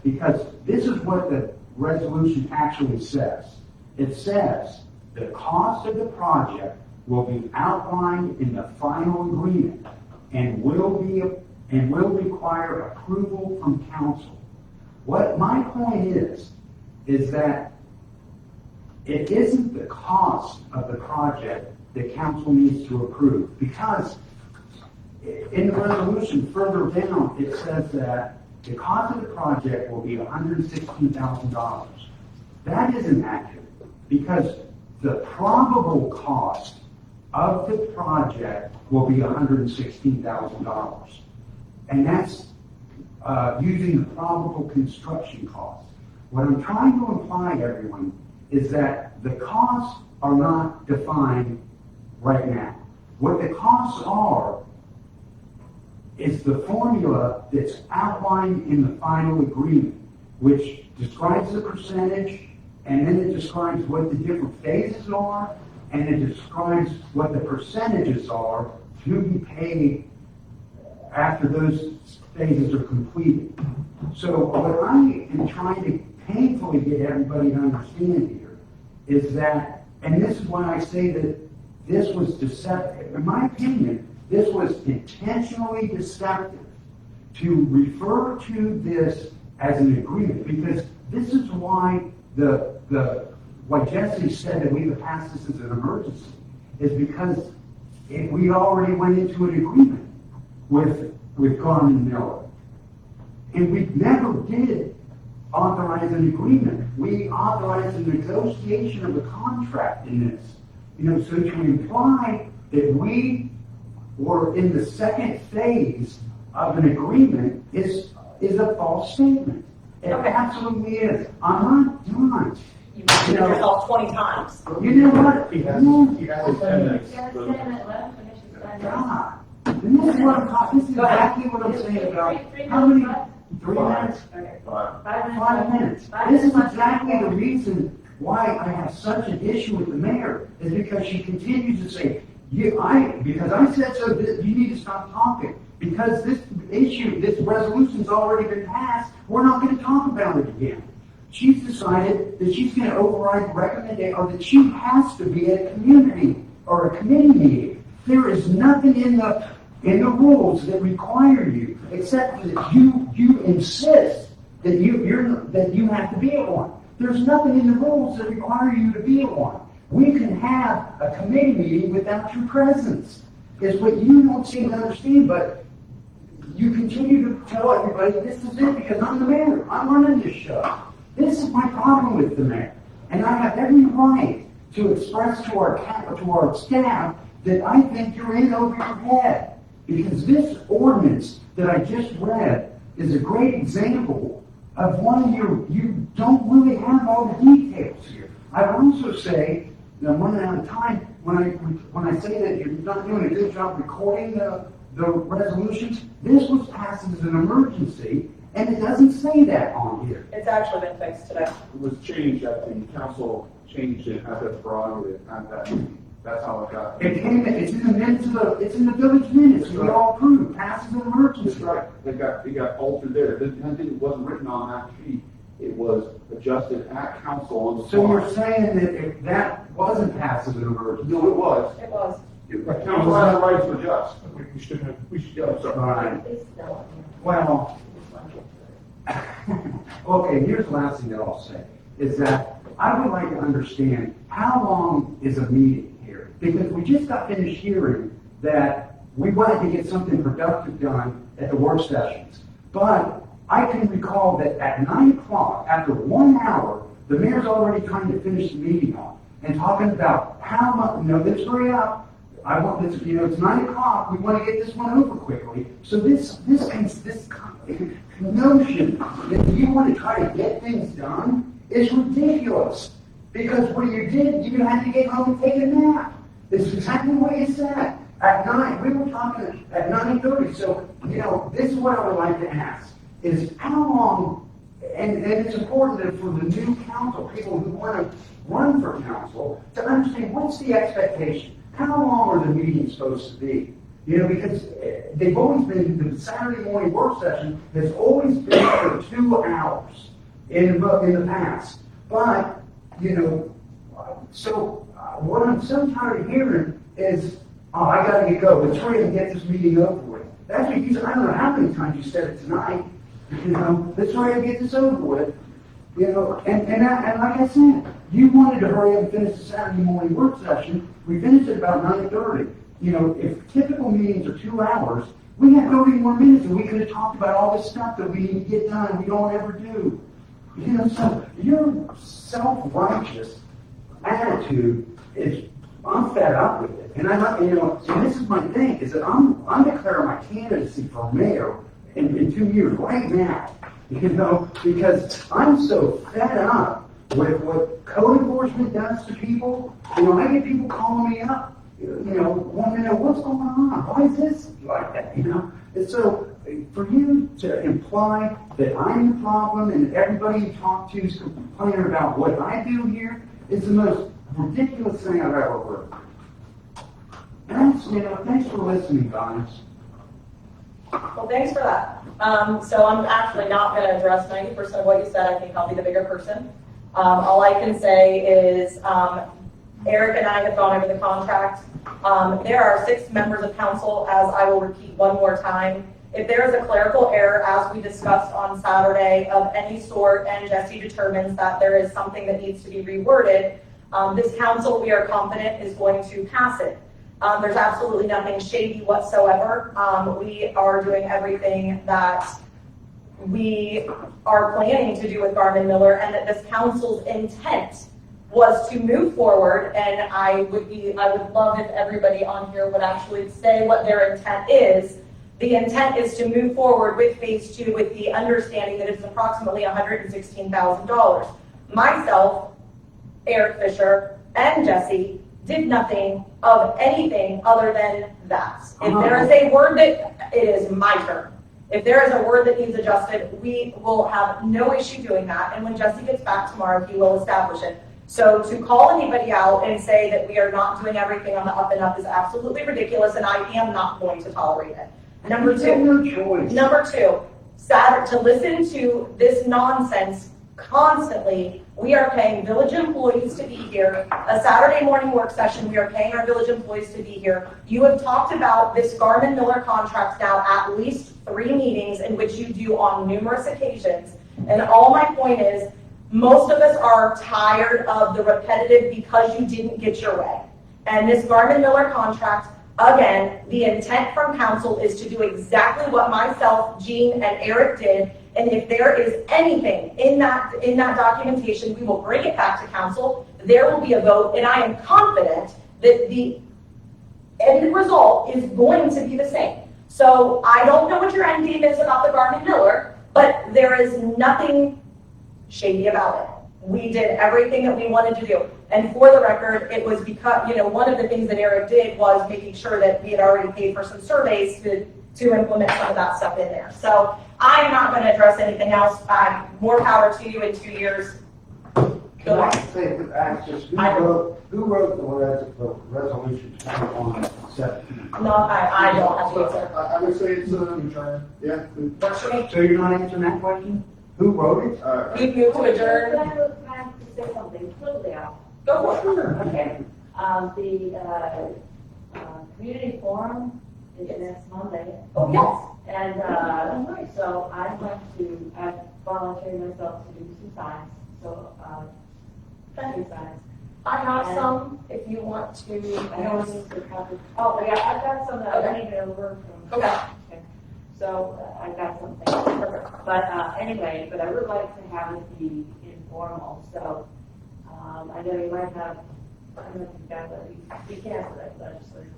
Because this is what the resolution actually says. It says the cost of the project will be outlined in the final agreement and will require approval from council. What my point is that it isn't the cost of the project that council needs to approve, because in the resolution further down, it says that the cost of the project will be $116,000. That isn't accurate, because the probable cost of the project will be $116,000. And that's using the probable construction cost. What I'm trying to imply, everyone, is that the costs are not defined right now. What the costs are is the formula that's outlined in the final agreement, which describes the percentage, and then it describes what the different phases are, and it describes what the percentages are to be paid after those phases are completed. So what I am trying to painfully get everybody to understand here is that, and this is why I say that this was deceptive. In my opinion, this was intentionally deceptive to refer to this as an agreement, because this is why why Jesse said that we would pass this as an emergency, is because we already went into an agreement with Garmin Miller. And we never did authorize an agreement. We authorized a negotiation of the contract in this. So to imply that we were in the second phase of an agreement is a false statement. It absolutely is. I'm not. You've repeated yourself 20 times. You know what? He has 10 minutes. God. And this is what I'm talking, this is exactly what I'm saying about, how many, 3 minutes? 5 minutes. This is exactly the reason why I have such an issue with the mayor, is because she continues to say, because I said so, you need to stop talking. Because this resolution's already been passed, we're not going to talk about it again. She's decided that she's going to override the recommendation, or that she has to be at a community or a committee meeting There is nothing in the rules that require you, except that you insist that you have to be at one. There's nothing in the rules that require you to be at one. We can have a committee meeting without your presence. Is what you don't seem to understand, but you continue to tell everybody this is it because I'm the mayor. I'm running this show. This is my problem with the mayor. And I have every right to express to our staff that I think you're in over your head. Because this ordinance that I just read is a great example of one you don't really have all the details here. I would also say, and I'm running out of time, when I say that you're not doing a good job recording the resolutions, this was passed as an emergency, and it doesn't say that on here. It's actually been fixed today. It was changed at the council, changed it at the prerogative, at that meeting. That's how it got. It's in the minutes it's in the village minutes, we all approved, passed as an emergency. That's right. It got altered there. It wasn't written on that sheet. It was adjusted at council on the So fly. you're saying that if that wasn't passed as an emergency? No, it was. It was. Council has the right to adjust. We should have, Yeah, sorry. All right. They still. Well, okay, here's the last thing that I'll say, is that I would like to understand how long is a meeting here? Because we just got finished hearing that we wanted to get something productive done at the work sessions. But I can recall that at 9 o'clock, after 1 hour, the mayor's already trying to finish the meeting on and talking about how much, let's hurry up. I want this, it's 9 o'clock, we want to get this one over quickly. So this notion that you want to try to get things done is ridiculous. Because what you did, you had to get home and take a nap. This is exactly what you said. At 9, we were talking at 9:30. So, this is what I would like to ask, is how long, and it's important that for the new council, people who want to run for council, to understand what's the expectation. How long are the meetings supposed to be? Because they've always been, the Saturday morning work session has always been for 2 hours in the past. But, so what I'm so tired of hearing is, I gotta get going. Let's hurry and get this meeting over with. That's what you said. I don't know how many times you said it tonight. Let's hurry and get this over with. And like I said, you wanted to hurry up and finish the Saturday morning work session. We finished at about 9:30. If typical meetings are 2 hours, we had 30 more minutes and we could have talked about all this stuff that we need to get done and we don't ever do. So your self-righteous attitude is, I'm fed up with it. And and this is my thing, is that I'm declaring my candidacy for mayor in 2 years right now. Because I'm so fed up with what code enforcement does to people. I get people calling me up, wanting to know what's going on. Why is this like that? And so for you to imply that I'm the problem and everybody you talk to is complaining about what I do here is the most ridiculous thing I've ever heard. And thanks for listening, guys. Well, thanks for that. So I'm actually not going to address 90% of what you said. I think I'll be the bigger person. All I can say is Eric and I have gone over the contract. There are 6 members of council, as I will repeat one more time. If there is a clerical error, as we discussed on Saturday, of any sort, and Jesse determines that there is something that needs to be reworded, this council, we are confident, is going to pass it. There's absolutely nothing shady whatsoever. We are doing everything that we are planning to do with Garmin Miller, and that this council's intent was to move forward. And I would love if everybody on here would actually say what their intent is. The intent is to move forward with phase 2 with the understanding that it's approximately $116,000. Myself, Eric Fisher, and Jesse did nothing of anything other than that. If there is a word that, it is my turn. If there is a word that needs adjusted, we will have no issue doing that. And when Jesse gets back tomorrow, he will establish it. So to call anybody out and say that we are not doing everything on the up and up is absolutely ridiculous, and I am not going to tolerate it. Number 2, to listen to this nonsense constantly, we are paying village employees to be here. A Saturday morning work session, we are paying our village employees to be here. You have talked about this Garmin Miller contract now at least 3 meetings in which you do on numerous occasions. And all my point is, most of us are tired of the repetitive because you didn't get your way. And this Garmin Miller contract, again, the intent from council is to do exactly what myself, Jean, and Eric did. And if there is anything in that documentation, we will bring it back to council. There will be a vote, and I am confident that the end result is going to be the same. So I don't know what your end game is about the Garmin Miller, but there is nothing shady about it. We did everything that we wanted to do. And for the record, it was because, one of the things that Eric did was making sure that we had already paid for some surveys to implement some of that stuff in there. So I'm not going to address anything else. More power to you in 2 years. Can I say, ask just, who wrote the resolution 2117? No, I don't have the answer. I would say it's, yeah. Works for me. So you're not answering that question? Who wrote it? You move to adjourn. Can I have to say something totally out? Go for it. Okay. The community forum is next Monday. Oh, yes. And so I volunteered myself to do some signs. So, few signs. I have some, if you want to. I don't need to copy. Oh, yeah, I've got some that I need to over from. Okay. So I got something. Perfect. But anyway, but I would like to have it be informal. So I know you might have, I don't know if you've got that, you can't have that legislation.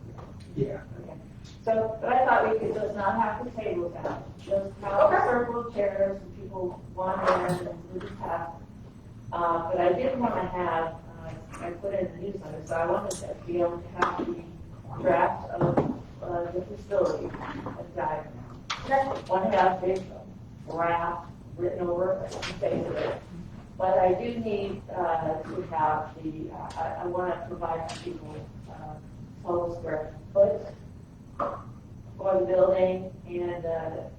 Yeah. Okay. So, but I thought we could just not have the tables out, just have a circle of chairs and people wander in and we just have. But I did want to have, I put in the newsletter, so I wanted to be able to have the draft of the facility diagram. One have big draft written over the face of it. But I do need to have the, I want to provide to people total square foot for the building, and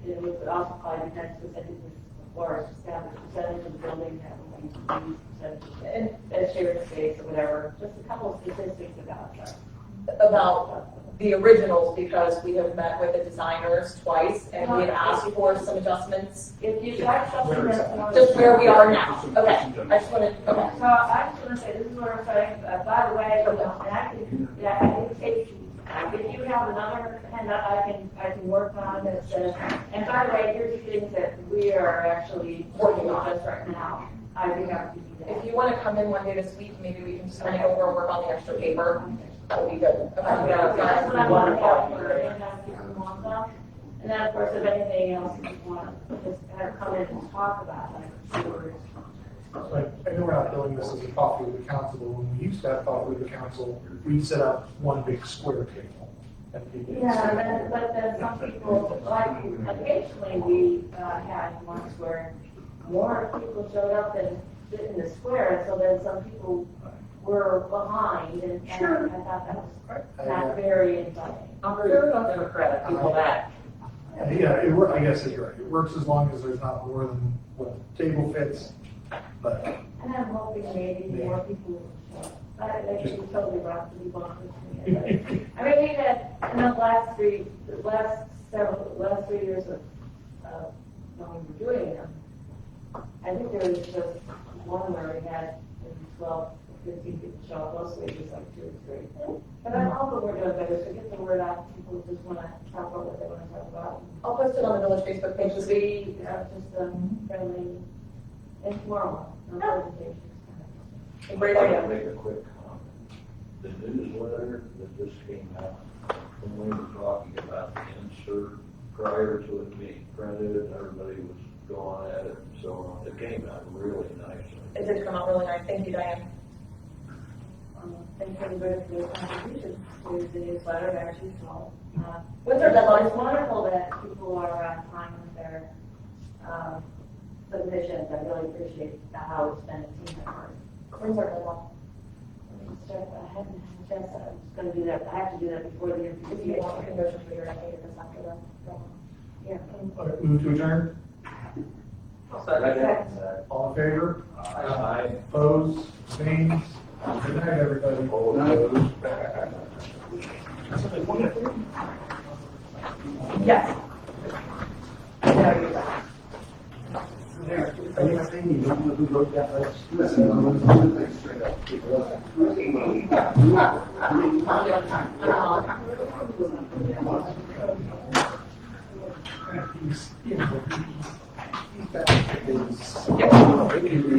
it would also probably depend specifically or establish percentage of the building that will be used, percentage and shared space or whatever. Just a couple of statistics about that. About the originals, because we have met with the designers twice and we had asked for some adjustments. If you've got something that's more. Just where we are now. Okay. I just wanted, okay. So I just want to say, this is what I'm saying, by the way, and I can take, if you have another handout I can work on that says, and by the way, here's the things that we are actually working on just right now. I'd be happy to do that. If you want to come in one day this week, maybe we can just kind of go over and work on the extra paper. That would be good. Okay. That's what I want to have for and and then, of course, if anything else you want to just kind of come in and talk about, like sewers. Like, I know we're not doing this as a coffee with the council, but when we used to have coffee with the council, we'd set up one big square table. And people would sit Yeah, but then some people, like, occasionally we had ones where more people showed up than fit in the square, so then some people were behind, and I thought that was not very inviting. I'm very not democratic, people that. Yeah, I guess you're right. It works as long as there's not more than what the table fits, but. And I'm hoping maybe more people will show up. I should be totally rough to be bumping. I mean, we had, in the last 3 years of when we were doing them, I think there was just one where we had maybe 12, 15 people show up, mostly it was like 2 or 3. But I'm hoping we're doing better, so get the word out, people just want to talk about what they want to talk about. I'll post it on the village Facebook page this week. Be just friendly, informal, no presentations. Great I'd idea. like to make a quick comment. The newsletter that just came out, when we were talking about the insert prior to it being printed, everybody was going at it and so on. It came out really nicely. It did come out really nice. Thank you, Diane. Thank everybody for their contributions to the newsletter, they're too small. When's our deadline? It's wonderful that people are on time with their submissions. I really appreciate how it's been a team effort. When's our deadline? I was going to do that. I have to do that before the interview. If you want, you can motion for your update this after the. Yeah. All right, move to adjourn? Second. All in favor? Aye. Opposed, abstained? Good night, everybody. Yes. Are you saying you don't know who wrote that list? Listen, I'm going to do the thing straight up. Yes.